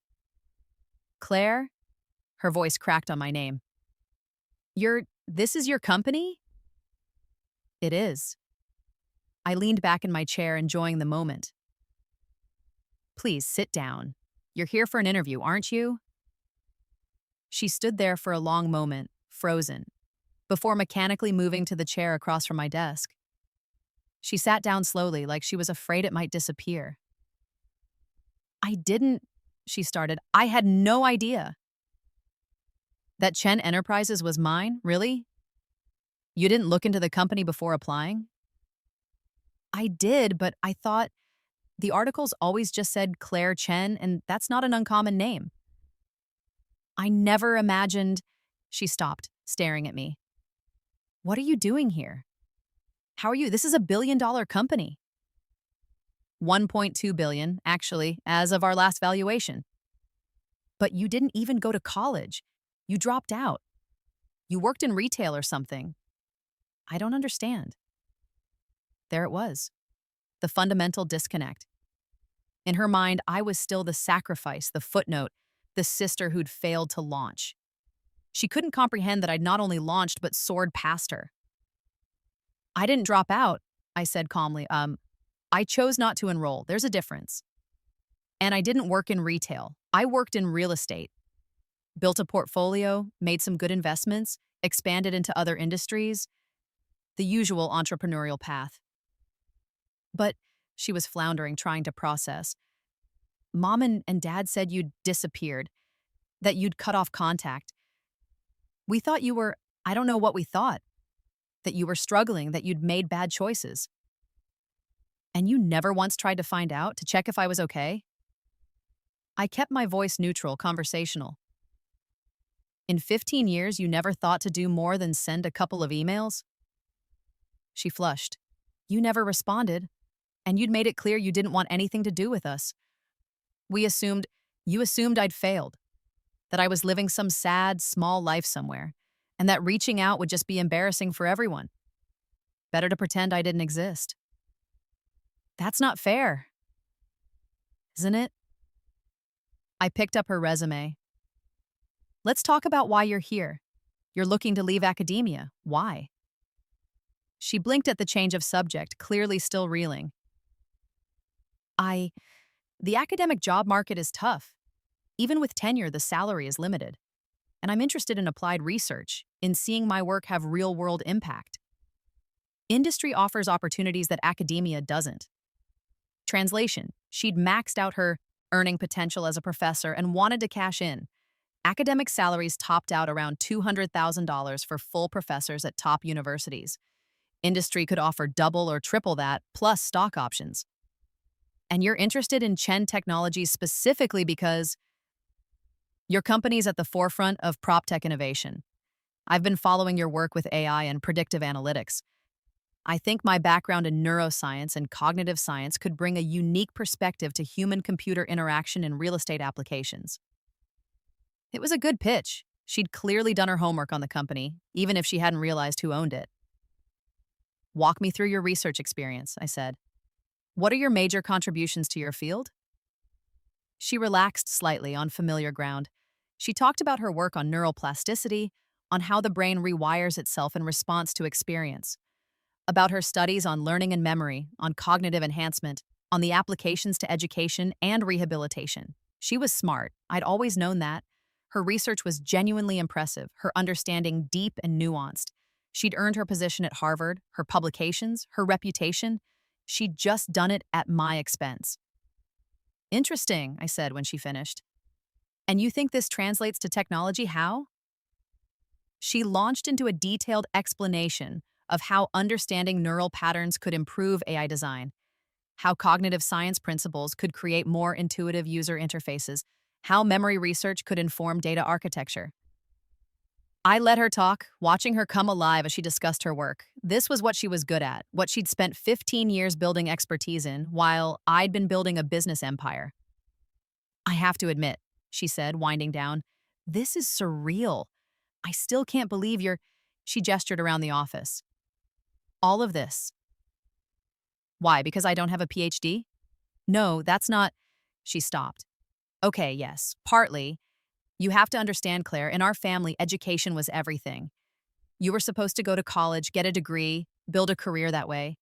"Claire?" Her voice cracked on my name. This is your company?" "It is." I leaned back in my chair, enjoying the moment. "Please sit down. You're here for an interview, aren't you?" She stood there for a long moment, frozen, before mechanically moving to the chair across from my desk. She sat down slowly, like she was afraid it might disappear. "I didn't," she started. "I had no idea." "That Chen Enterprises was mine? Really? You didn't look into the company before applying?" "I did, but I thought the articles always just said Claire Chen, and that's not an uncommon name." "I never imagined—" She stopped, staring at me. "What are you doing here? How are you? This is a billion-dollar company." 1.2 billion, actually, as of our last valuation. "But you didn't even go to college. You dropped out. You worked in retail or something. I don't understand." There it was, the fundamental disconnect. In her mind, I was still the sacrifice, the footnote, the sister who'd failed to launch. She couldn't comprehend that I'd not only launched but soared past her. "I didn't drop out," I said calmly. I chose not to enroll. There's a difference. And I didn't work in retail. I worked in real estate. Built a portfolio, made some good investments, expanded into other industries. The usual entrepreneurial path. "But," she was floundering, trying to process, "Mom and Dad said you'd disappeared, that you'd cut off contact. We thought you were— I don't know what we thought. That you were struggling, that you'd made bad choices. And you never once tried to find out, to check if I was okay?" I kept my voice neutral, conversational. "In 15 years, you never thought to do more than send a couple of emails?" She flushed. "You never responded. And you'd made it clear you didn't want anything to do with us. You assumed I'd failed, that I was living some sad, small life somewhere, and that reaching out would just be embarrassing for everyone. Better to pretend I didn't exist. That's not fair, isn't it? I picked up her resume. Let's talk about why you're here. You're looking to leave academia. Why? She blinked at the change of subject, clearly still reeling. The academic job market is tough. Even with tenure, the salary is limited. And I'm interested in applied research, in seeing my work have real-world impact. Industry offers opportunities that academia doesn't. Translation: she'd maxed out her earning potential as a professor and wanted to cash in. Academic salaries topped out around $200,000 for full professors at top universities. Industry could offer double or triple that, plus stock options. And you're interested in Chen Technologies specifically because your company's at the forefront of prop tech innovation. I've been following your work with AI and predictive analytics. I think my background in neuroscience and cognitive science could bring a unique perspective to human-computer interaction in real estate applications. It was a good pitch. She'd clearly done her homework on the company, even if she hadn't realized who owned it. Walk me through your research experience, I said. What are your major contributions to your field? She relaxed slightly on familiar ground. She talked about her work on neuroplasticity, on how the brain rewires itself in response to experience, about her studies on learning and memory, on cognitive enhancement, on the applications to education and rehabilitation. She was smart. I'd always known that. Her research was genuinely impressive, her understanding deep and nuanced. She'd earned her position at Harvard, her publications, her reputation. She'd just done it at my expense. Interesting, I said when she finished. And you think this translates to technology? How? She launched into a detailed explanation of how understanding neural patterns could improve AI design, how cognitive science principles could create more intuitive user interfaces, how memory research could inform data architecture. I let her talk, watching her come alive as she discussed her work. This was what she was good at, what she'd spent 15 years building expertise in, while I'd been building a business empire. I have to admit, she said, winding down, this is surreal. I still can't believe you're... She gestured around the office. All of this. Why, because I don't have a PhD? No, that's not... She stopped. Okay, yes, partly. You have to understand, Claire, in our family, education was everything. You were supposed to go to college, get a degree, build a career that way.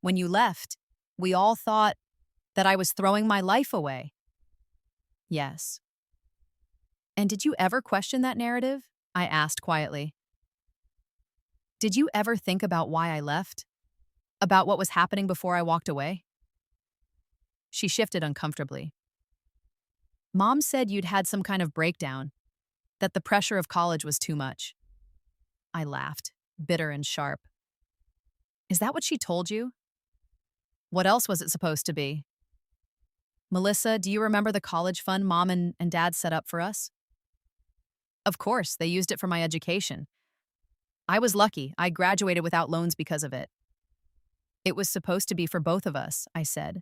When you left, we all thought that I was throwing my life away. Yes. And did you ever question that narrative? I asked quietly. Did you ever think about why I left? About what was happening before I walked away? She shifted uncomfortably. Mom said you'd had some kind of breakdown, that the pressure of college was too much. I laughed, bitter and sharp. Is that what she told you? What else was it supposed to be? Melissa, do you remember the college fund Mom and Dad set up for us? Of course, they used it for my education. I was lucky. I graduated without loans because of it. It was supposed to be for both of us, I said.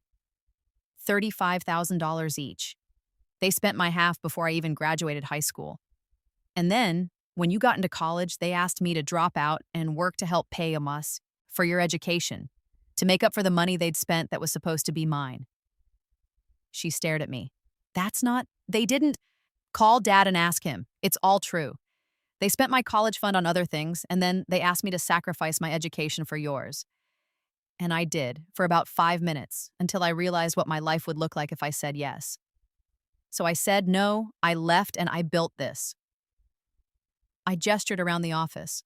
$35,000 each. They spent my half before I even graduated high school. And then, when you got into college, they asked me to drop out and work to help pay us for your education, to make up for the money they'd spent that was supposed to be mine. She stared at me. They didn't. Call Dad and ask him. It's all true. They spent my college fund on other things, and then they asked me to sacrifice my education for yours. And I did, for about 5 minutes, until I realized what my life would look like if I said yes. So I said no, I left, and I built this. I gestured around the office.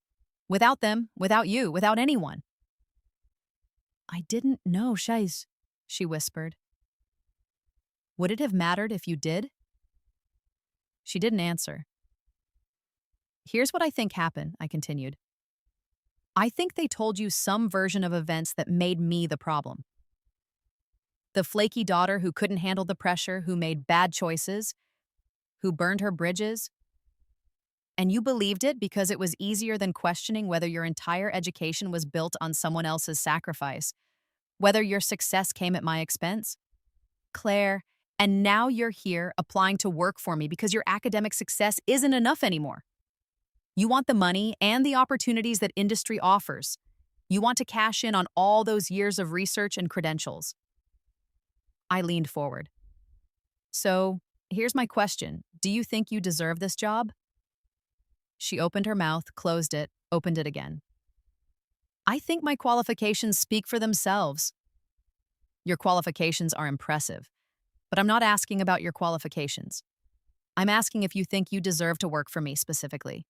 Without them, without you, without anyone. I didn't know, Shays, she whispered. Would it have mattered if you did? She didn't answer. Here's what I think happened, I continued. I think they told you some version of events that made me the problem. The flaky daughter who couldn't handle the pressure, who made bad choices, who burned her bridges. And you believed it because it was easier than questioning whether your entire education was built on someone else's sacrifice, whether your success came at my expense. Claire, and now you're here applying to work for me because your academic success isn't enough anymore. You want the money and the opportunities that industry offers. You want to cash in on all those years of research and credentials. I leaned forward. So, here's my question. Do you think you deserve this job? She opened her mouth, closed it, opened it again. I think my qualifications speak for themselves. Your qualifications are impressive, but I'm not asking about your qualifications. I'm asking if you think you deserve to work for me specifically.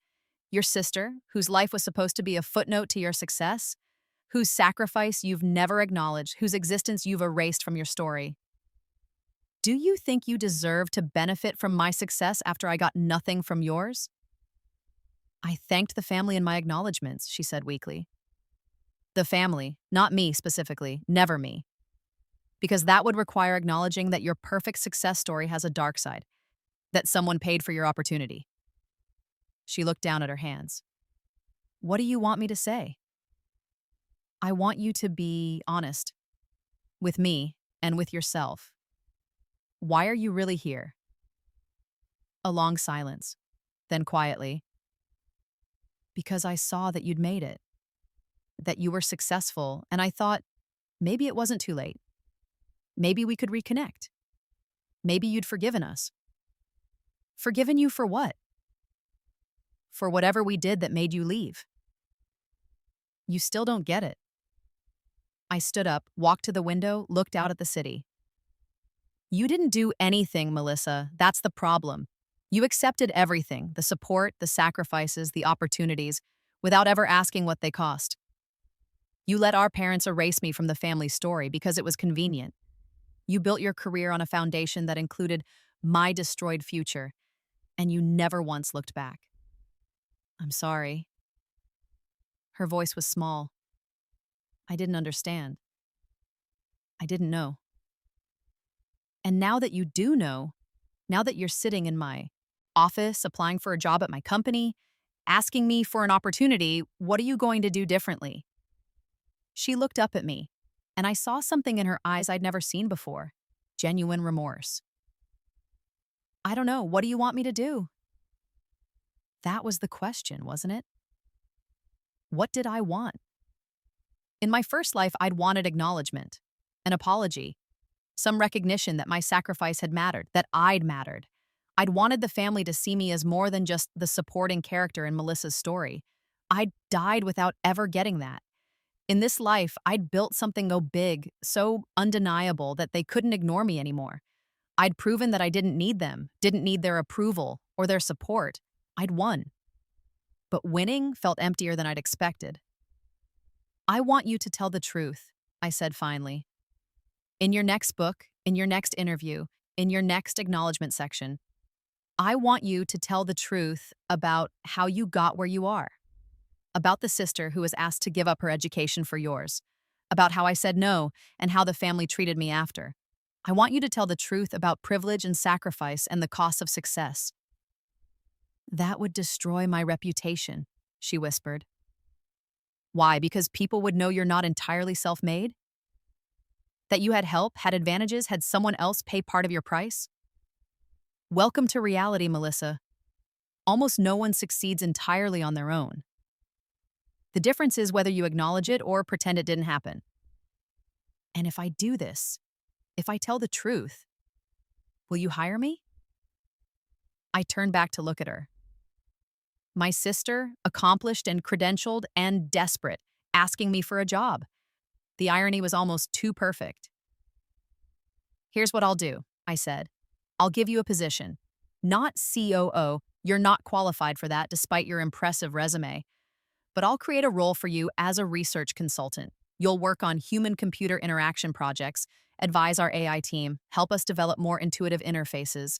Your sister, whose life was supposed to be a footnote to your success, whose sacrifice you've never acknowledged, whose existence you've erased from your story. Do you think you deserve to benefit from my success after I got nothing from yours? I thanked the family in my acknowledgments, she said weakly. The family, not me specifically, never me. Because that would require acknowledging that your perfect success story has a dark side, that someone paid for your opportunity. She looked down at her hands. What do you want me to say? I want you to be honest. With me and with yourself. Why are you really here? A long silence. Then quietly. Because I saw that you'd made it. That you were successful, and I thought, maybe it wasn't too late. Maybe we could reconnect. Maybe you'd forgiven us. Forgiven you for what? For whatever we did that made you leave. You still don't get it. I stood up, walked to the window, looked out at the city. You didn't do anything, Melissa. That's the problem. You accepted everything, the support, the sacrifices, the opportunities, without ever asking what they cost. You let our parents erase me from the family story because it was convenient. You built your career on a foundation that included my destroyed future, and you never once looked back. I'm sorry. Her voice was small. I didn't understand. I didn't know. And now that you do know, now that you're sitting in my office, applying for a job at my company, asking me for an opportunity, what are you going to do differently? She looked up at me, and I saw something in her eyes I'd never seen before. Genuine remorse. I don't know. What do you want me to do? That was the question, wasn't it? What did I want? In my first life, I'd wanted acknowledgement, an apology, some recognition that my sacrifice had mattered, that I'd mattered. I'd wanted the family to see me as more than just the supporting character in Melissa's story. I'd died without ever getting that. In this life, I'd built something so big, so undeniable that they couldn't ignore me anymore. I'd proven that I didn't need them, didn't need their approval or their support. I'd won. But winning felt emptier than I'd expected. I want you to tell the truth, I said finally. In your next book, in your next interview, in your next acknowledgement section, I want you to tell the truth about how you got where you are. About the sister who was asked to give up her education for yours. About how I said no and how the family treated me after. I want you to tell the truth about privilege and sacrifice and the cost of success. That would destroy my reputation, she whispered. Why? Because people would know you're not entirely self-made? That you had help, had advantages, had someone else pay part of your price? Welcome to reality, Melissa. Almost no one succeeds entirely on their own. The difference is whether you acknowledge it or pretend it didn't happen. And if I do this, if I tell the truth, will you hire me? I turned back to look at her. My sister, accomplished and credentialed and desperate, asking me for a job. The irony was almost too perfect. Here's what I'll do, I said. I'll give you a position. Not COO, you're not qualified for that despite your impressive resume. But I'll create a role for you as a research consultant. You'll work on human-computer interaction projects, advise our AI team, help us develop more intuitive interfaces.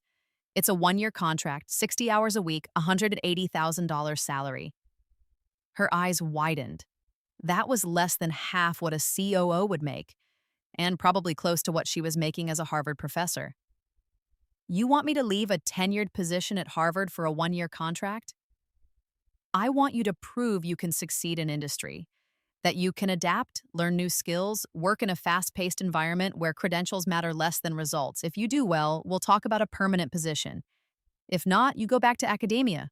It's a 1-year contract, 60 hours a week, $180,000 salary. Her eyes widened. That was less than half what a COO would make, and probably close to what she was making as a Harvard professor. You want me to leave a tenured position at Harvard for a 1-year contract? I want you to prove you can succeed in industry. That you can adapt, learn new skills, work in a fast-paced environment where credentials matter less than results. If you do well, we'll talk about a permanent position. If not, you go back to academia.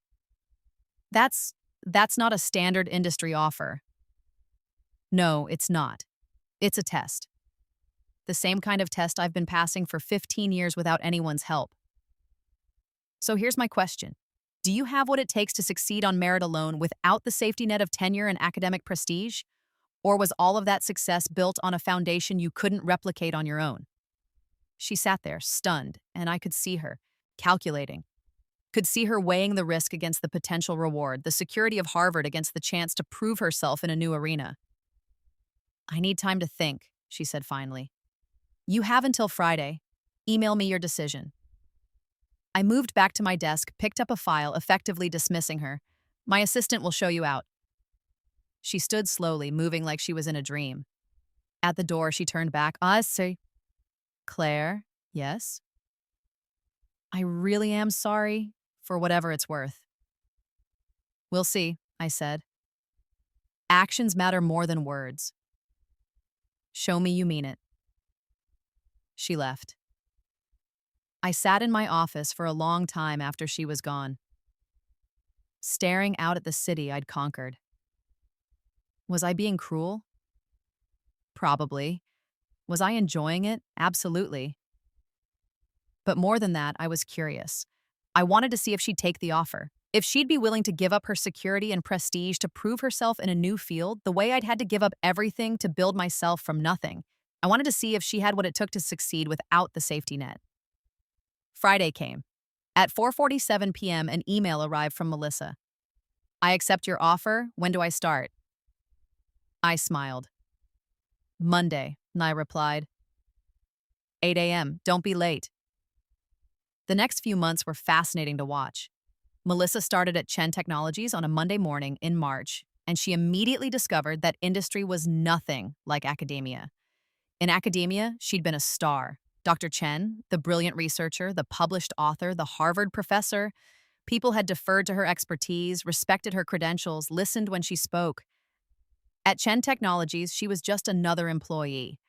That's that's not a standard industry offer. No, it's not. It's a test. The same kind of test I've been passing for 15 years without anyone's help. So here's my question. Do you have what it takes to succeed on merit alone without the safety net of tenure and academic prestige? Or was all of that success built on a foundation you couldn't replicate on your own? She sat there, stunned, and I could see her, calculating. Could see her weighing the risk against the potential reward, the security of Harvard against the chance to prove herself in a new arena. I need time to think, she said finally. You have until Friday. Email me your decision. I moved back to my desk, picked up a file, effectively dismissing her. My assistant will show you out. She stood slowly, moving like she was in a dream. At the door, she turned back. I see. Claire, yes? I really am sorry, for whatever it's worth. We'll see, I said. Actions matter more than words. Show me you mean it. She left. I sat in my office for a long time after she was gone, staring out at the city I'd conquered. Was I being cruel? Probably. Was I enjoying it? Absolutely. But more than that, I was curious. I wanted to see if she'd take the offer, if she'd be willing to give up her security and prestige to prove herself in a new field, the way I'd had to give up everything to build myself from nothing. I wanted to see if she had what it took to succeed without the safety net. Friday came. At 4:47 p.m., an email arrived from Melissa. I accept your offer. When do I start? I smiled. Monday, I replied. 8 a.m. Don't be late. The next few months were fascinating to watch. Melissa started at Chen Technologies on a Monday morning in March, and she immediately discovered that industry was nothing like academia. In academia, she'd been a star. Dr. Chen, the brilliant researcher, the published author, the Harvard professor, people had deferred to her expertise, respected her credentials, listened when she spoke. At Chen Technologies, she was just another employee,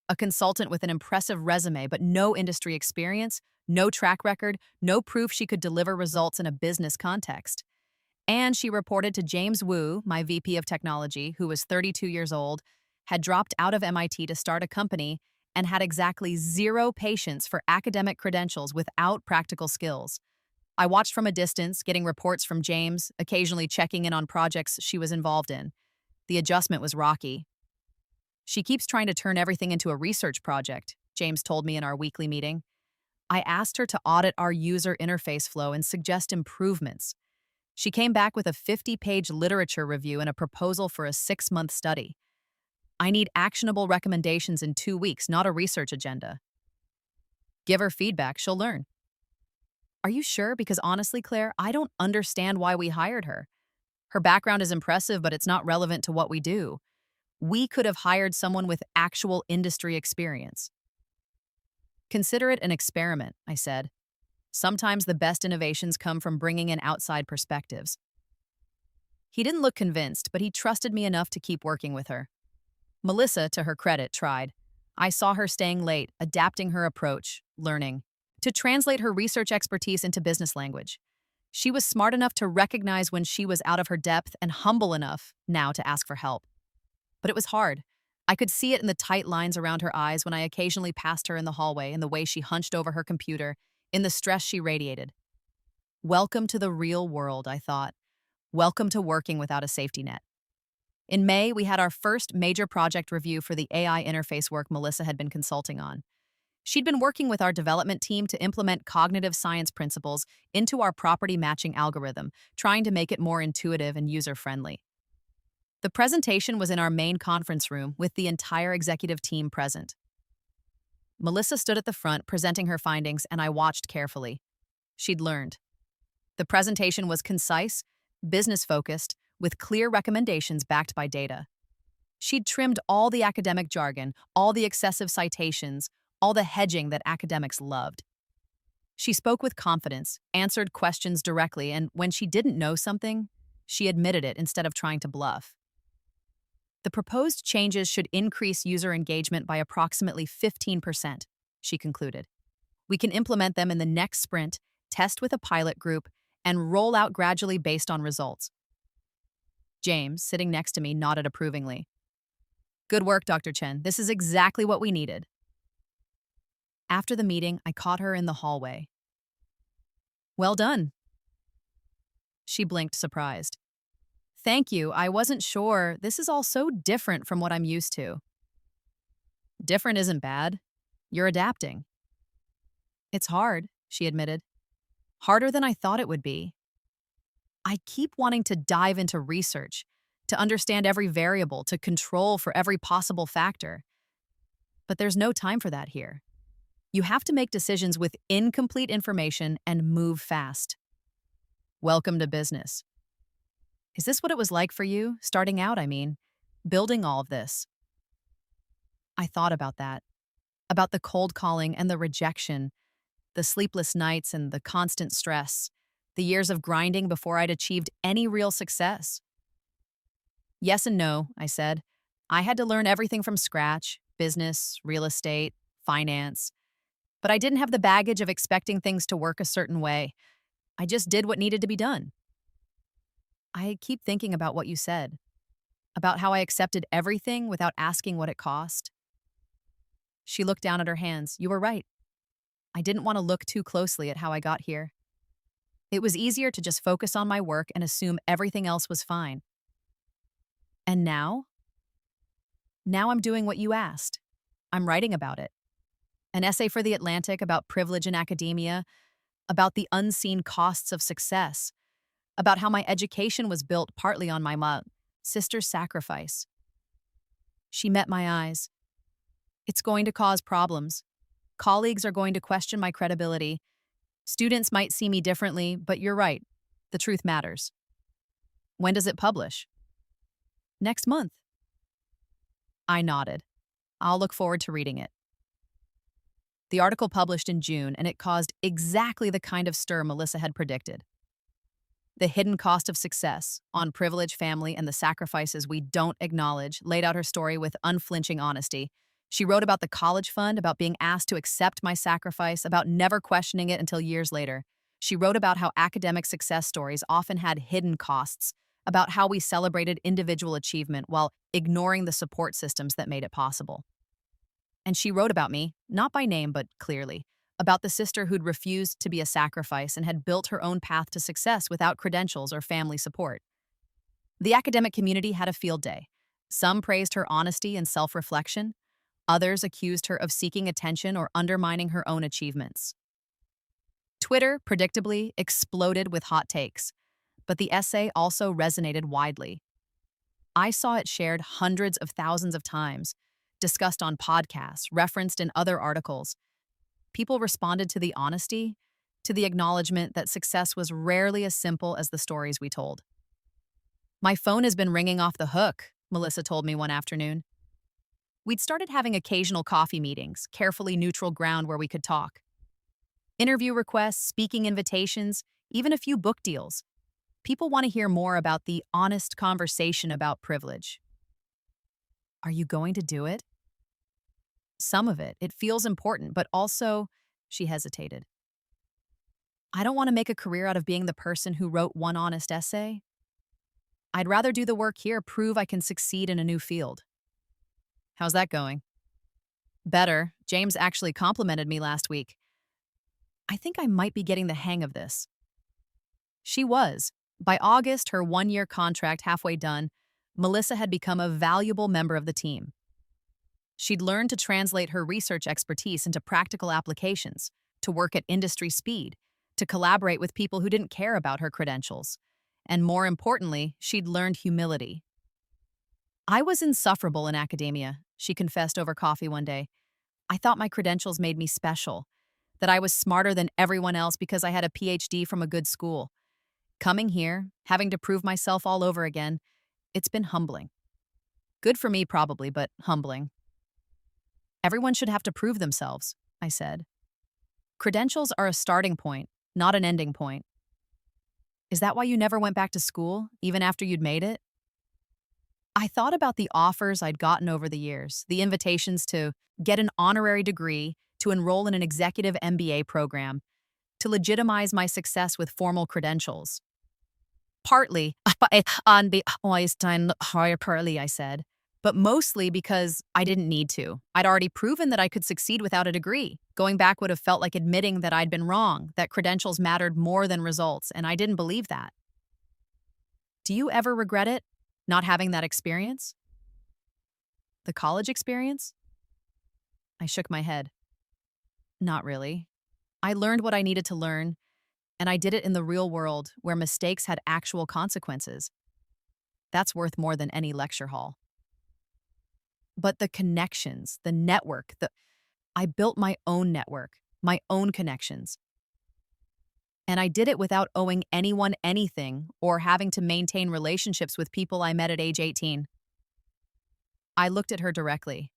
a consultant with an impressive resume but no industry experience, no track record, no proof she could deliver results in a business context. And she reported to James Wu, my VP of Technology, who was 32 years old, had dropped out of MIT to start a company, and had exactly zero patience for academic credentials without practical skills. I watched from a distance, getting reports from James, occasionally checking in on projects she was involved in. The adjustment was rocky. She keeps trying to turn everything into a research project, James told me in our weekly meeting. I asked her to audit our user interface flow and suggest improvements. She came back with a 50-page literature review and a proposal for a 6-month study. I need actionable recommendations in 2 weeks, not a research agenda. Give her feedback, she'll learn. Are you sure? Because honestly, Claire, I don't understand why we hired her. Her background is impressive, but it's not relevant to what we do. We could have hired someone with actual industry experience. Consider it an experiment, I said. Sometimes the best innovations come from bringing in outside perspectives. He didn't look convinced, but he trusted me enough to keep working with her. Melissa, to her credit, tried. I saw her staying late, adapting her approach, learning to translate her research expertise into business language. She was smart enough to recognize when she was out of her depth and humble enough now to ask for help. But it was hard. I could see it in the tight lines around her eyes when I occasionally passed her in the hallway, in the way she hunched over her computer, in the stress she radiated. Welcome to the real world, I thought. Welcome to working without a safety net. In May, we had our first major project review for the AI interface work Melissa had been consulting on. She'd been working with our development team to implement cognitive science principles into our property matching algorithm, trying to make it more intuitive and user-friendly. The presentation was in our main conference room with the entire executive team present. Melissa stood at the front presenting her findings, and I watched carefully. She'd learned. The presentation was concise, business-focused, with clear recommendations backed by data. She'd trimmed all the academic jargon, all the excessive citations, all the hedging that academics loved. She spoke with confidence, answered questions directly, and when she didn't know something, she admitted it instead of trying to bluff. The proposed changes should increase user engagement by approximately 15%, she concluded. We can implement them in the next sprint, test with a pilot group, and roll out gradually based on results. James, sitting next to me, nodded approvingly. Good work, Dr. Chen. This is exactly what we needed. After the meeting, I caught her in the hallway. Well done. She blinked, surprised. Thank you. I wasn't sure. This is all so different from what I'm used to. Different isn't bad. You're adapting. It's hard, she admitted. Harder than I thought it would be. I keep wanting to dive into research, to understand every variable, to control for every possible factor. But there's no time for that here. You have to make decisions with incomplete information and move fast. Welcome to business. Is this what it was like for you, starting out, building all of this? I thought about that, about the cold calling and the rejection, the sleepless nights and the constant stress, the years of grinding before I'd achieved any real success. Yes and no, I said. I had to learn everything from scratch, business, real estate, finance. But I didn't have the baggage of expecting things to work a certain way. I just did what needed to be done. I keep thinking about what you said, about how I accepted everything without asking what it cost. She looked down at her hands. You were right. I didn't want to look too closely at how I got here. It was easier to just focus on my work and assume everything else was fine. And now? Now I'm doing what you asked. I'm writing about it. An essay for The Atlantic about privilege in academia, about the unseen costs of success, about how my education was built partly on my sister's sacrifice. She met my eyes. It's going to cause problems. Colleagues are going to question my credibility. Students might see me differently, but you're right. The truth matters. When does it publish? Next month. I nodded. I'll look forward to reading it. The article published in June, and it caused exactly the kind of stir Melissa had predicted. The Hidden Cost of Success, on Privilege, Family, and the Sacrifices We Don't Acknowledge, laid out her story with unflinching honesty. She wrote about the college fund, about being asked to accept my sacrifice, about never questioning it until years later. She wrote about how academic success stories often had hidden costs, about how we celebrated individual achievement while ignoring the support systems that made it possible. And she wrote about me, not by name but clearly, about the sister who'd refused to be a sacrifice and had built her own path to success without credentials or family support. The academic community had a field day. Some praised her honesty and self-reflection. Others accused her of seeking attention or undermining her own achievements. Twitter, predictably, exploded with hot takes, but the essay also resonated widely. I saw it shared hundreds of thousands of times, discussed on podcasts, referenced in other articles. People responded to the honesty, to the acknowledgement that success was rarely as simple as the stories we told. My phone has been ringing off the hook, Melissa told me one afternoon. We'd started having occasional coffee meetings, carefully neutral ground where we could talk. Interview requests, speaking invitations, even a few book deals. People want to hear more about the honest conversation about privilege. Are you going to do it? Some of it. It feels important, but also, she hesitated. I don't want to make a career out of being the person who wrote one honest essay. I'd rather do the work here, prove I can succeed in a new field. How's that going? Better. James actually complimented me last week. I think I might be getting the hang of this. She was. By August, her one-year contract halfway done, Melissa had become a valuable member of the team. She'd learned to translate her research expertise into practical applications, to work at industry speed, to collaborate with people who didn't care about her credentials. And more importantly, she'd learned humility. I was insufferable in academia, she confessed over coffee one day. I thought my credentials made me special, that I was smarter than everyone else because I had a PhD from a good school. Coming here, having to prove myself all over again, it's been humbling. Good for me probably, but humbling. Everyone should have to prove themselves, I said. Credentials are a starting point, not an ending point. Is that why you never went back to school, even after you'd made it? I thought about the offers I'd gotten over the years, the invitations to get an honorary degree, to enroll in an executive MBA program, to legitimize my success with formal credentials. Partly on the Einstein higher partly, I said, but mostly because I didn't need to. I'd already proven that I could succeed without a degree. Going back would have felt like admitting that I'd been wrong, that credentials mattered more than results, and I didn't believe that. Do you ever regret it? Not having that experience? The college experience? I shook my head. Not really. I learned what I needed to learn, and I did it in the real world where mistakes had actual consequences. That's worth more than any lecture hall. But the connections, the network, I built my own network, my own connections. And I did it without owing anyone anything or having to maintain relationships with people I met at age 18. I looked at her directly.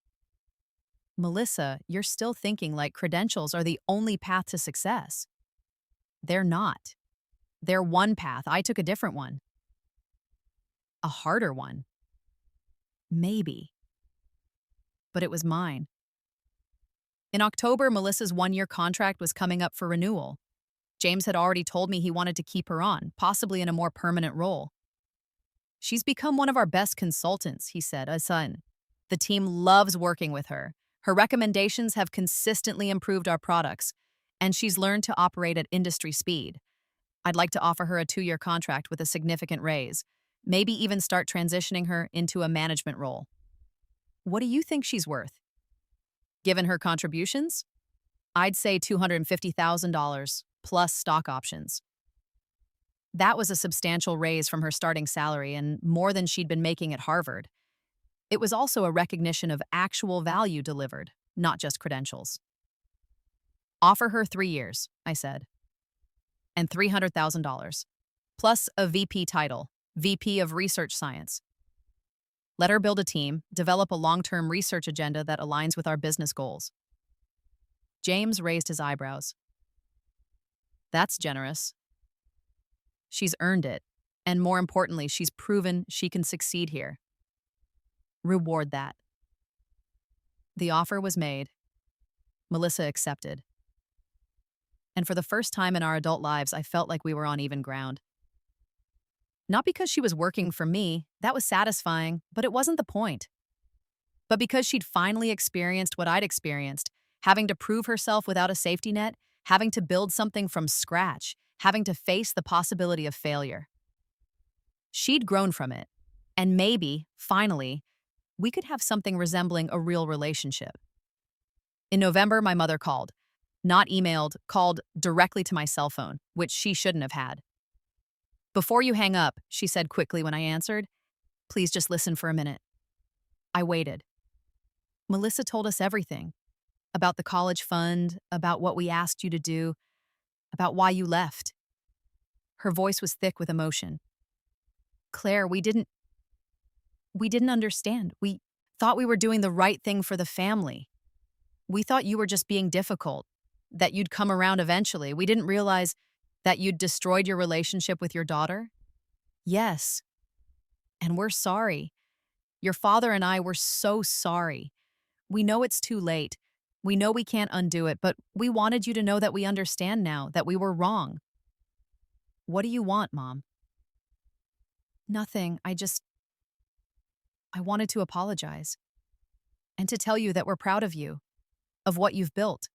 Melissa, you're still thinking like credentials are the only path to success. They're not. They're one path. I took a different one. A harder one. Maybe. But it was mine. In October, Melissa's one-year contract was coming up for renewal. James had already told me he wanted to keep her on, possibly in a more permanent role. She's become one of our best consultants, he said, a son. The team loves working with her. Her recommendations have consistently improved our products, and she's learned to operate at industry speed. I'd like to offer her a 2-year contract with a significant raise, maybe even start transitioning her into a management role. What do you think she's worth? Given her contributions? I'd say $250,000 plus stock options. That was a substantial raise from her starting salary and more than she'd been making at Harvard. It was also a recognition of actual value delivered, not just credentials. Offer her 3 years, I said, and $300,000, plus a VP title, VP of Research Science. Let her build a team, develop a long-term research agenda that aligns with our business goals. James raised his eyebrows. That's generous. She's earned it, and more importantly, she's proven she can succeed here. Reward that. The offer was made. Melissa accepted. And for the first time in our adult lives, I felt like we were on even ground. Not because she was working for me, that was satisfying, but it wasn't the point. But because she'd finally experienced what I'd experienced, having to prove herself without a safety net, having to build something from scratch, having to face the possibility of failure. She'd grown from it, and maybe, finally, we could have something resembling a real relationship. In November, my mother called. Not emailed, called directly to my cell phone, which she shouldn't have had. Before you hang up, she said quickly when I answered, please just listen for a minute. I waited. Melissa told us everything. About the college fund, about what we asked you to do, about why you left. Her voice was thick with emotion. Claire, we didn't understand. We thought we were doing the right thing for the family. We thought you were just being difficult, that you'd come around eventually. We didn't realize that you'd destroyed your relationship with your daughter. Yes. And we're sorry. Your father and I were so sorry. We know it's too late. We know we can't undo it, but we wanted you to know that we understand now, that we were wrong. What do you want, Mom? Nothing. I wanted to apologize. And to tell you that we're proud of you, of what you've built.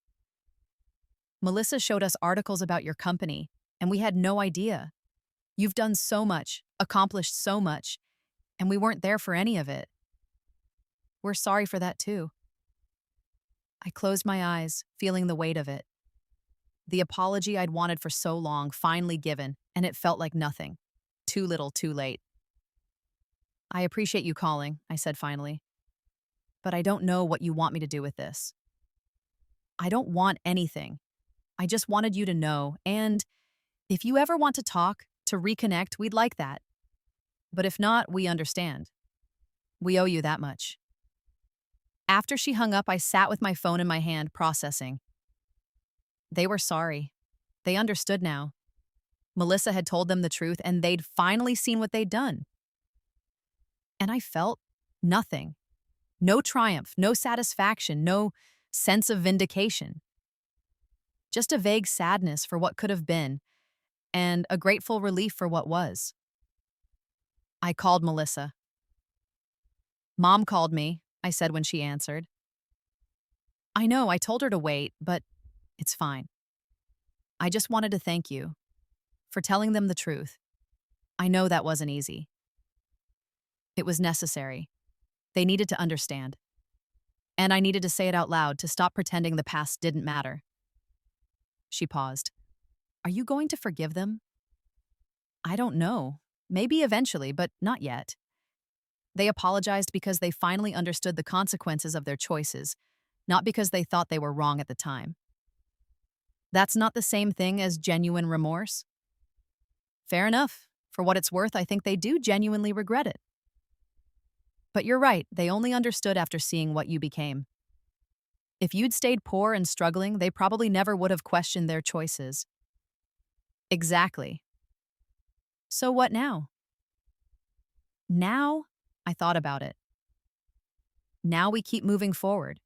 Melissa showed us articles about your company, and we had no idea. You've done so much, accomplished so much, and we weren't there for any of it. We're sorry for that too. I closed my eyes, feeling the weight of it. The apology I'd wanted for so long finally given, and it felt like nothing. Too little, too late. I appreciate you calling, I said finally. But I don't know what you want me to do with this. I don't want anything. I just wanted you to know, and if you ever want to talk, to reconnect, we'd like that. But if not, we understand. We owe you that much. After she hung up, I sat with my phone in my hand, processing. They were sorry. They understood now. Melissa had told them the truth, and they'd finally seen what they'd done. And I felt nothing. No triumph, no satisfaction, no sense of vindication. Just a vague sadness for what could have been, and a grateful relief for what was. I called Melissa. "Mom called me," I said when she answered. "I know, I told her to wait, but it's fine. I just wanted to thank you for telling them the truth. I know that wasn't easy. It was necessary. They needed to understand. And I needed to say it out loud to stop pretending the past didn't matter." She paused. "Are you going to forgive them?" "I don't know. Maybe eventually, but not yet." They apologized because they finally understood the consequences of their choices, not because they thought they were wrong at the time. That's not the same thing as genuine remorse. Fair enough. For what it's worth, I think they do genuinely regret it. But you're right, they only understood after seeing what you became. If you'd stayed poor and struggling, they probably never would have questioned their choices. Exactly. So what now? Now, I thought about it. Now we keep moving forward.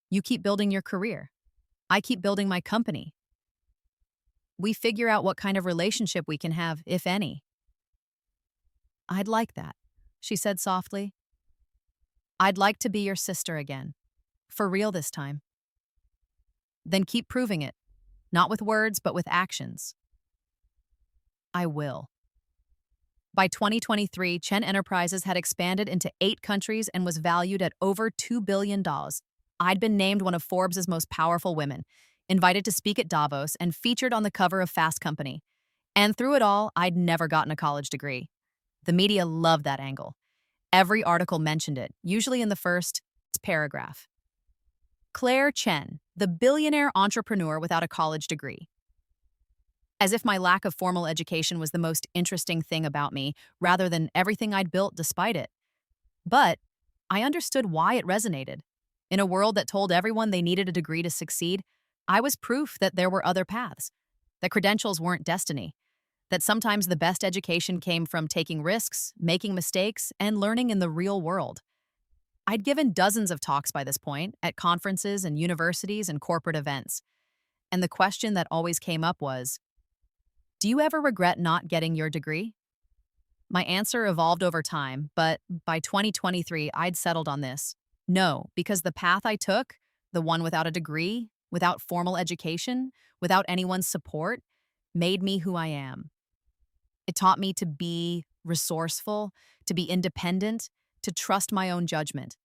You keep building your career. I keep building my company. We figure out what kind of relationship we can have, if any. I'd like that, she said softly. I'd like to be your sister again. For real this time. Then keep proving it. Not with words, but with actions. I will. By 2023, Chen Enterprises had expanded into 8 countries and was valued at over $2 billion. I'd been named one of Forbes' most powerful women, invited to speak at Davos, and featured on the cover of Fast Company. And through it all, I'd never gotten a college degree. The media loved that angle. Every article mentioned it, usually in the first paragraph. Claire Chen, the billionaire entrepreneur without a college degree. As if my lack of formal education was the most interesting thing about me, rather than everything I'd built despite it. But I understood why it resonated. In a world that told everyone they needed a degree to succeed, I was proof that there were other paths, that credentials weren't destiny, that sometimes the best education came from taking risks, making mistakes, and learning in the real world. I'd given dozens of talks by this point, at conferences and universities and corporate events. And the question that always came up was, do you ever regret not getting your degree? My answer evolved over time, but by 2023, I'd settled on this. No, because the path I took, the one without a degree, without formal education, without anyone's support, made me who I am. It taught me to be resourceful, to be independent, to trust my own judgment.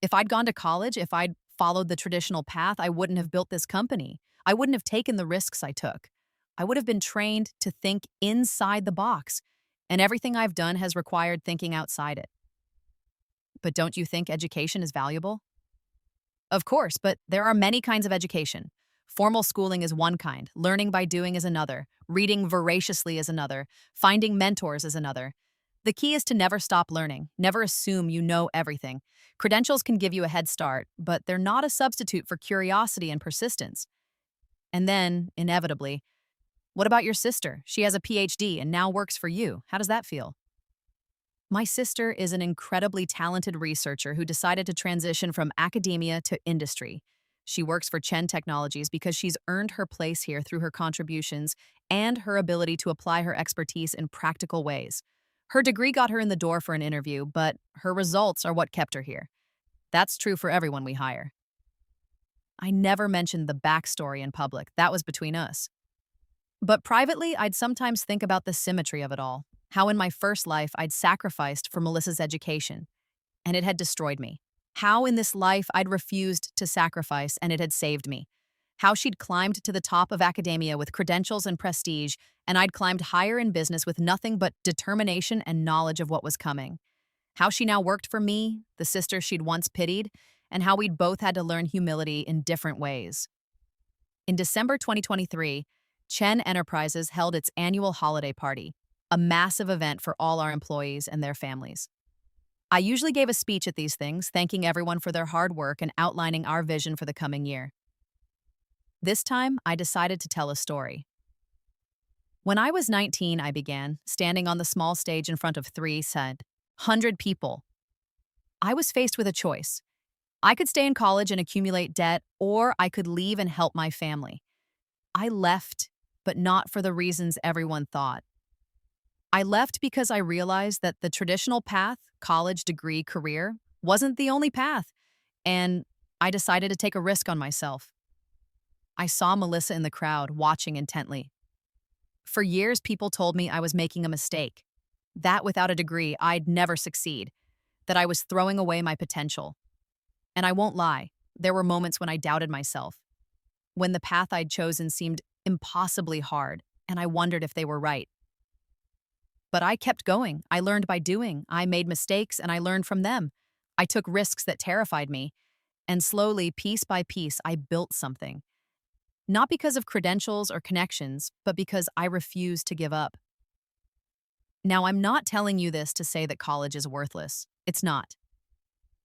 If I'd gone to college, if I'd followed the traditional path, I wouldn't have built this company. I wouldn't have taken the risks I took. I would have been trained to think inside the box, and everything I've done has required thinking outside it. But don't you think education is valuable? Of course, but there are many kinds of education. Formal schooling is one kind, learning by doing is another, reading voraciously is another, finding mentors is another. The key is to never stop learning, never assume you know everything. Credentials can give you a head start, but they're not a substitute for curiosity and persistence. And then, inevitably, what about your sister? She has a PhD and now works for you. How does that feel? My sister is an incredibly talented researcher who decided to transition from academia to industry. She works for Chen Technologies because she's earned her place here through her contributions and her ability to apply her expertise in practical ways. Her degree got her in the door for an interview, but her results are what kept her here. That's true for everyone we hire. I never mentioned the backstory in public. That was between us. But privately, I'd sometimes think about the symmetry of it all. How in my first life I'd sacrificed for Melissa's education, and it had destroyed me. How in this life I'd refused to sacrifice, and it had saved me. How she'd climbed to the top of academia with credentials and prestige, and I'd climbed higher in business with nothing but determination and knowledge of what was coming. How she now worked for me, the sister she'd once pitied, and how we'd both had to learn humility in different ways. In December 2023, Chen Enterprises held its annual holiday party, a massive event for all our employees and their families. I usually gave a speech at these things, thanking everyone for their hard work and outlining our vision for the coming year. This time, I decided to tell a story. When I was 19, I began, standing on the small stage in front of 3 said, 100 people. I was faced with a choice. I could stay in college and accumulate debt, or I could leave and help my family. I left, but not for the reasons everyone thought. I left because I realized that the traditional path, college, degree, career, wasn't the only path, and I decided to take a risk on myself. I saw Melissa in the crowd, watching intently. For years, people told me I was making a mistake, that without a degree, I'd never succeed, that I was throwing away my potential. And I won't lie, there were moments when I doubted myself, when the path I'd chosen seemed impossibly hard, and I wondered if they were right. But I kept going. I learned by doing. I made mistakes, and I learned from them. I took risks that terrified me, and slowly, piece by piece, I built something. Not because of credentials or connections, but because I refused to give up. Now, I'm not telling you this to say that college is worthless. It's not.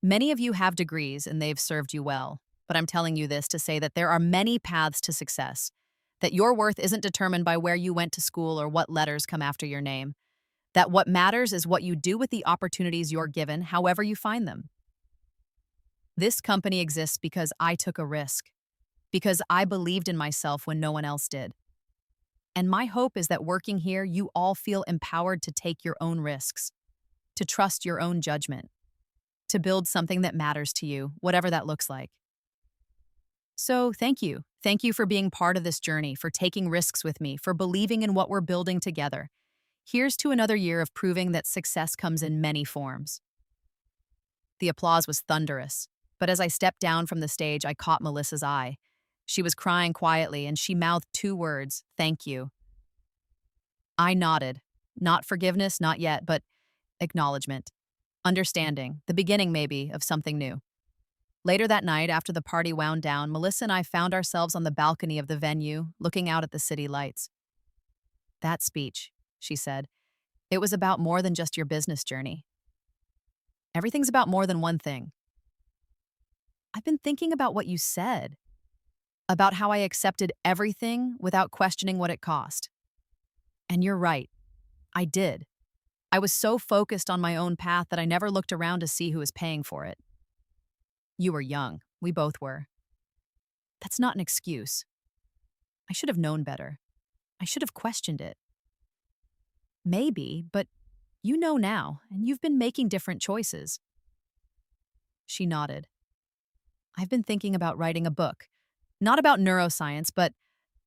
Many of you have degrees and they've served you well, but I'm telling you this to say that there are many paths to success, that your worth isn't determined by where you went to school or what letters come after your name, that what matters is what you do with the opportunities you're given, however you find them. This company exists because I took a risk, because I believed in myself when no one else did. And my hope is that working here, you all feel empowered to take your own risks, to trust your own judgment, to build something that matters to you, whatever that looks like. So thank you. Thank you for being part of this journey, for taking risks with me, for believing in what we're building together. Here's to another year of proving that success comes in many forms. The applause was thunderous, but as I stepped down from the stage, I caught Melissa's eye. She was crying quietly, and she mouthed two words, "Thank you." I nodded. Not forgiveness, not yet, but acknowledgement. Understanding, the beginning maybe, of something new. Later that night, after the party wound down, Melissa and I found ourselves on the balcony of the venue, looking out at the city lights. "That speech," she said, "it was about more than just your business journey. Everything's about more than one thing. I've been thinking about what you said, about how I accepted everything without questioning what it cost. And you're right, I did. I was so focused on my own path that I never looked around to see who was paying for it. You were young. We both were. That's not an excuse. I should have known better. I should have questioned it. Maybe, but you know now, and you've been making different choices." She nodded. "I've been thinking about writing a book. Not about neuroscience, but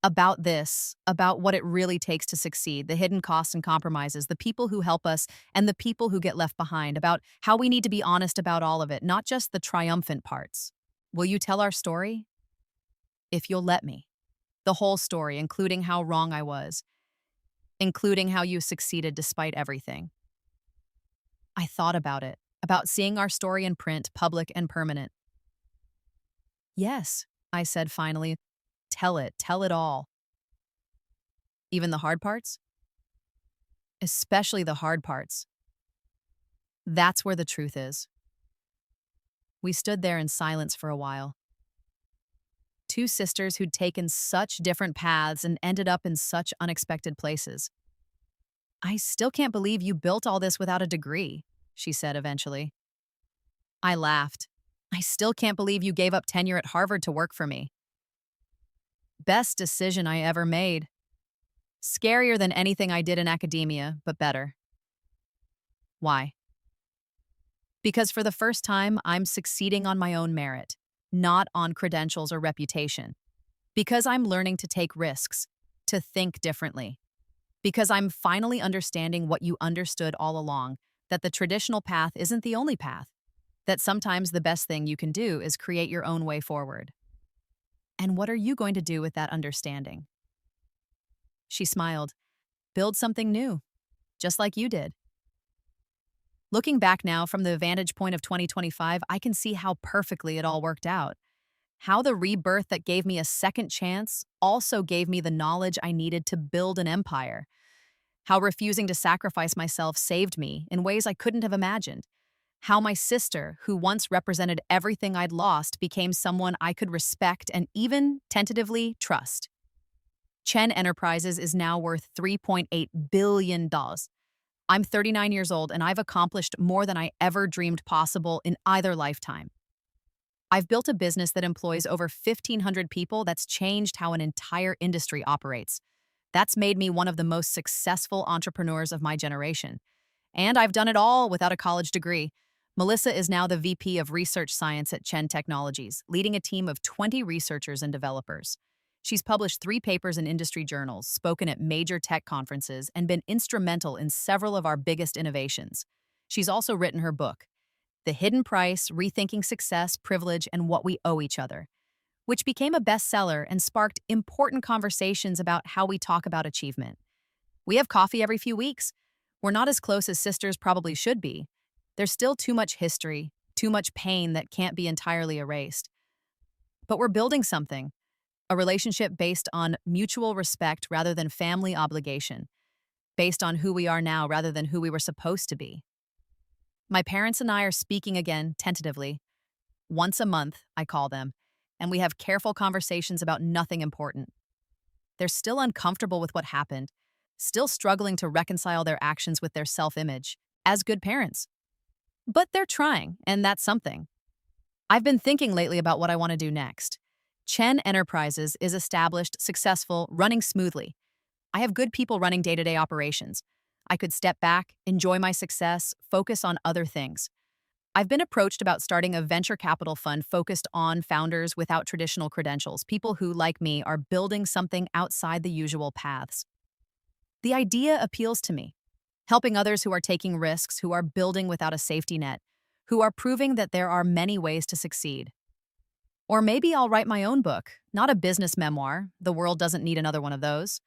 about this, about what it really takes to succeed, the hidden costs and compromises, the people who help us, and the people who get left behind, about how we need to be honest about all of it, not just the triumphant parts. Will you tell our story? If you'll let me. The whole story, including how wrong I was, including how you succeeded despite everything." I thought about it, about seeing our story in print, public and permanent. "Yes," I said finally. Tell it all." "Even the hard parts?" "Especially the hard parts. That's where the truth is." We stood there in silence for a while. Two sisters who'd taken such different paths and ended up in such unexpected places. "I still can't believe you built all this without a degree," she said eventually. I laughed. "I still can't believe you gave up tenure at Harvard to work for me." "Best decision I ever made. Scarier than anything I did in academia, but better." "Why?" "Because for the first time, I'm succeeding on my own merit, not on credentials or reputation. Because I'm learning to take risks, to think differently. Because I'm finally understanding what you understood all along, that the traditional path isn't the only path, that sometimes the best thing you can do is create your own way forward. And what are you going to do with that understanding?" She smiled. "Build something new, just like you did." Looking back now from the vantage point of 2025, I can see how perfectly it all worked out. How the rebirth that gave me a second chance also gave me the knowledge I needed to build an empire. How refusing to sacrifice myself saved me in ways I couldn't have imagined. How my sister, who once represented everything I'd lost, became someone I could respect and even tentatively trust. Chen Enterprises is now worth $3.8 billion. I'm 39 years old and I've accomplished more than I ever dreamed possible in either lifetime. I've built a business that employs over 1,500 people that's changed how an entire industry operates. That's made me one of the most successful entrepreneurs of my generation. And I've done it all without a college degree. Melissa is now the VP of Research Science at Chen Technologies, leading a team of 20 researchers and developers. She's published 3 papers in industry journals, spoken at major tech conferences, and been instrumental in several of our biggest innovations. She's also written her book, The Hidden Price, Rethinking Success, Privilege, and What We Owe Each Other, which became a bestseller and sparked important conversations about how we talk about achievement. We have coffee every few weeks. We're not as close as sisters probably should be. There's still too much history, too much pain that can't be entirely erased. But we're building something, a relationship based on mutual respect rather than family obligation, based on who we are now rather than who we were supposed to be. My parents and I are speaking again, tentatively. Once a month, I call them, and we have careful conversations about nothing important. They're still uncomfortable with what happened, still struggling to reconcile their actions with their self-image, as good parents. But they're trying, and that's something. I've been thinking lately about what I want to do next. Chen Enterprises is established, successful, running smoothly. I have good people running day-to-day operations. I could step back, enjoy my success, focus on other things. I've been approached about starting a venture capital fund focused on founders without traditional credentials, people who, like me, are building something outside the usual paths. The idea appeals to me, helping others who are taking risks, who are building without a safety net, who are proving that there are many ways to succeed. Or maybe I'll write my own book, not a business memoir, the world doesn't need another one of those,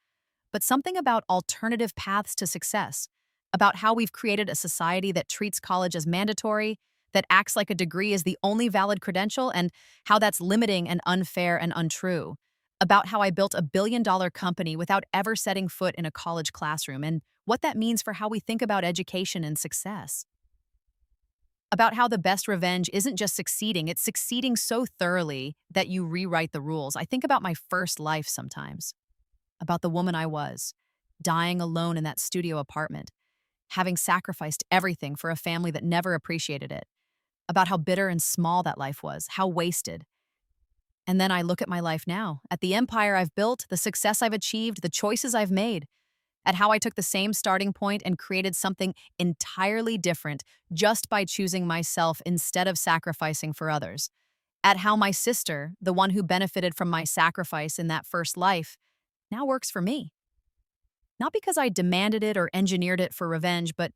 but something about alternative paths to success, about how we've created a society that treats college as mandatory, that acts like a degree is the only valid credential, and how that's limiting and unfair and untrue, about how I built a billion-dollar company without ever setting foot in a college classroom, and what that means for how we think about education and success. About how the best revenge isn't just succeeding, it's succeeding so thoroughly that you rewrite the rules. I think about my first life sometimes, about the woman I was, dying alone in that studio apartment, having sacrificed everything for a family that never appreciated it, about how bitter and small that life was, how wasted. And then I look at my life now, at the empire I've built, the success I've achieved, the choices I've made, at how I took the same starting point and created something entirely different just by choosing myself instead of sacrificing for others, at how my sister, the one who benefited from my sacrifice in that first life, now works for me. Not because I demanded it or engineered it for revenge, but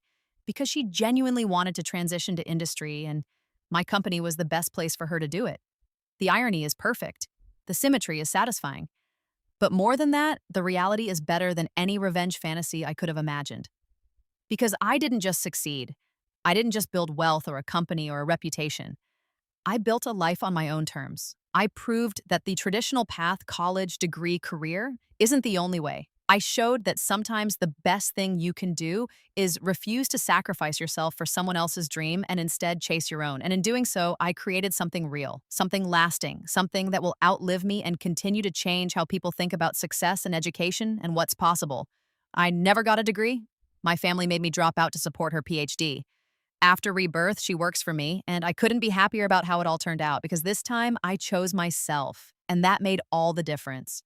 because she genuinely wanted to transition to industry, and my company was the best place for her to do it. The irony is perfect. The symmetry is satisfying. But more than that, the reality is better than any revenge fantasy I could have imagined. Because I didn't just succeed. I didn't just build wealth or a company or a reputation. I built a life on my own terms. I proved that the traditional path, college, degree, career, isn't the only way. I showed that sometimes the best thing you can do is refuse to sacrifice yourself for someone else's dream and instead chase your own. And in doing so, I created something real, something lasting, something that will outlive me and continue to change how people think about success and education and what's possible. I never got a degree. My family made me drop out to support her PhD. After Rebirth, she works for me, and I couldn't be happier about how it all turned out because this time I chose myself, and that made all the difference.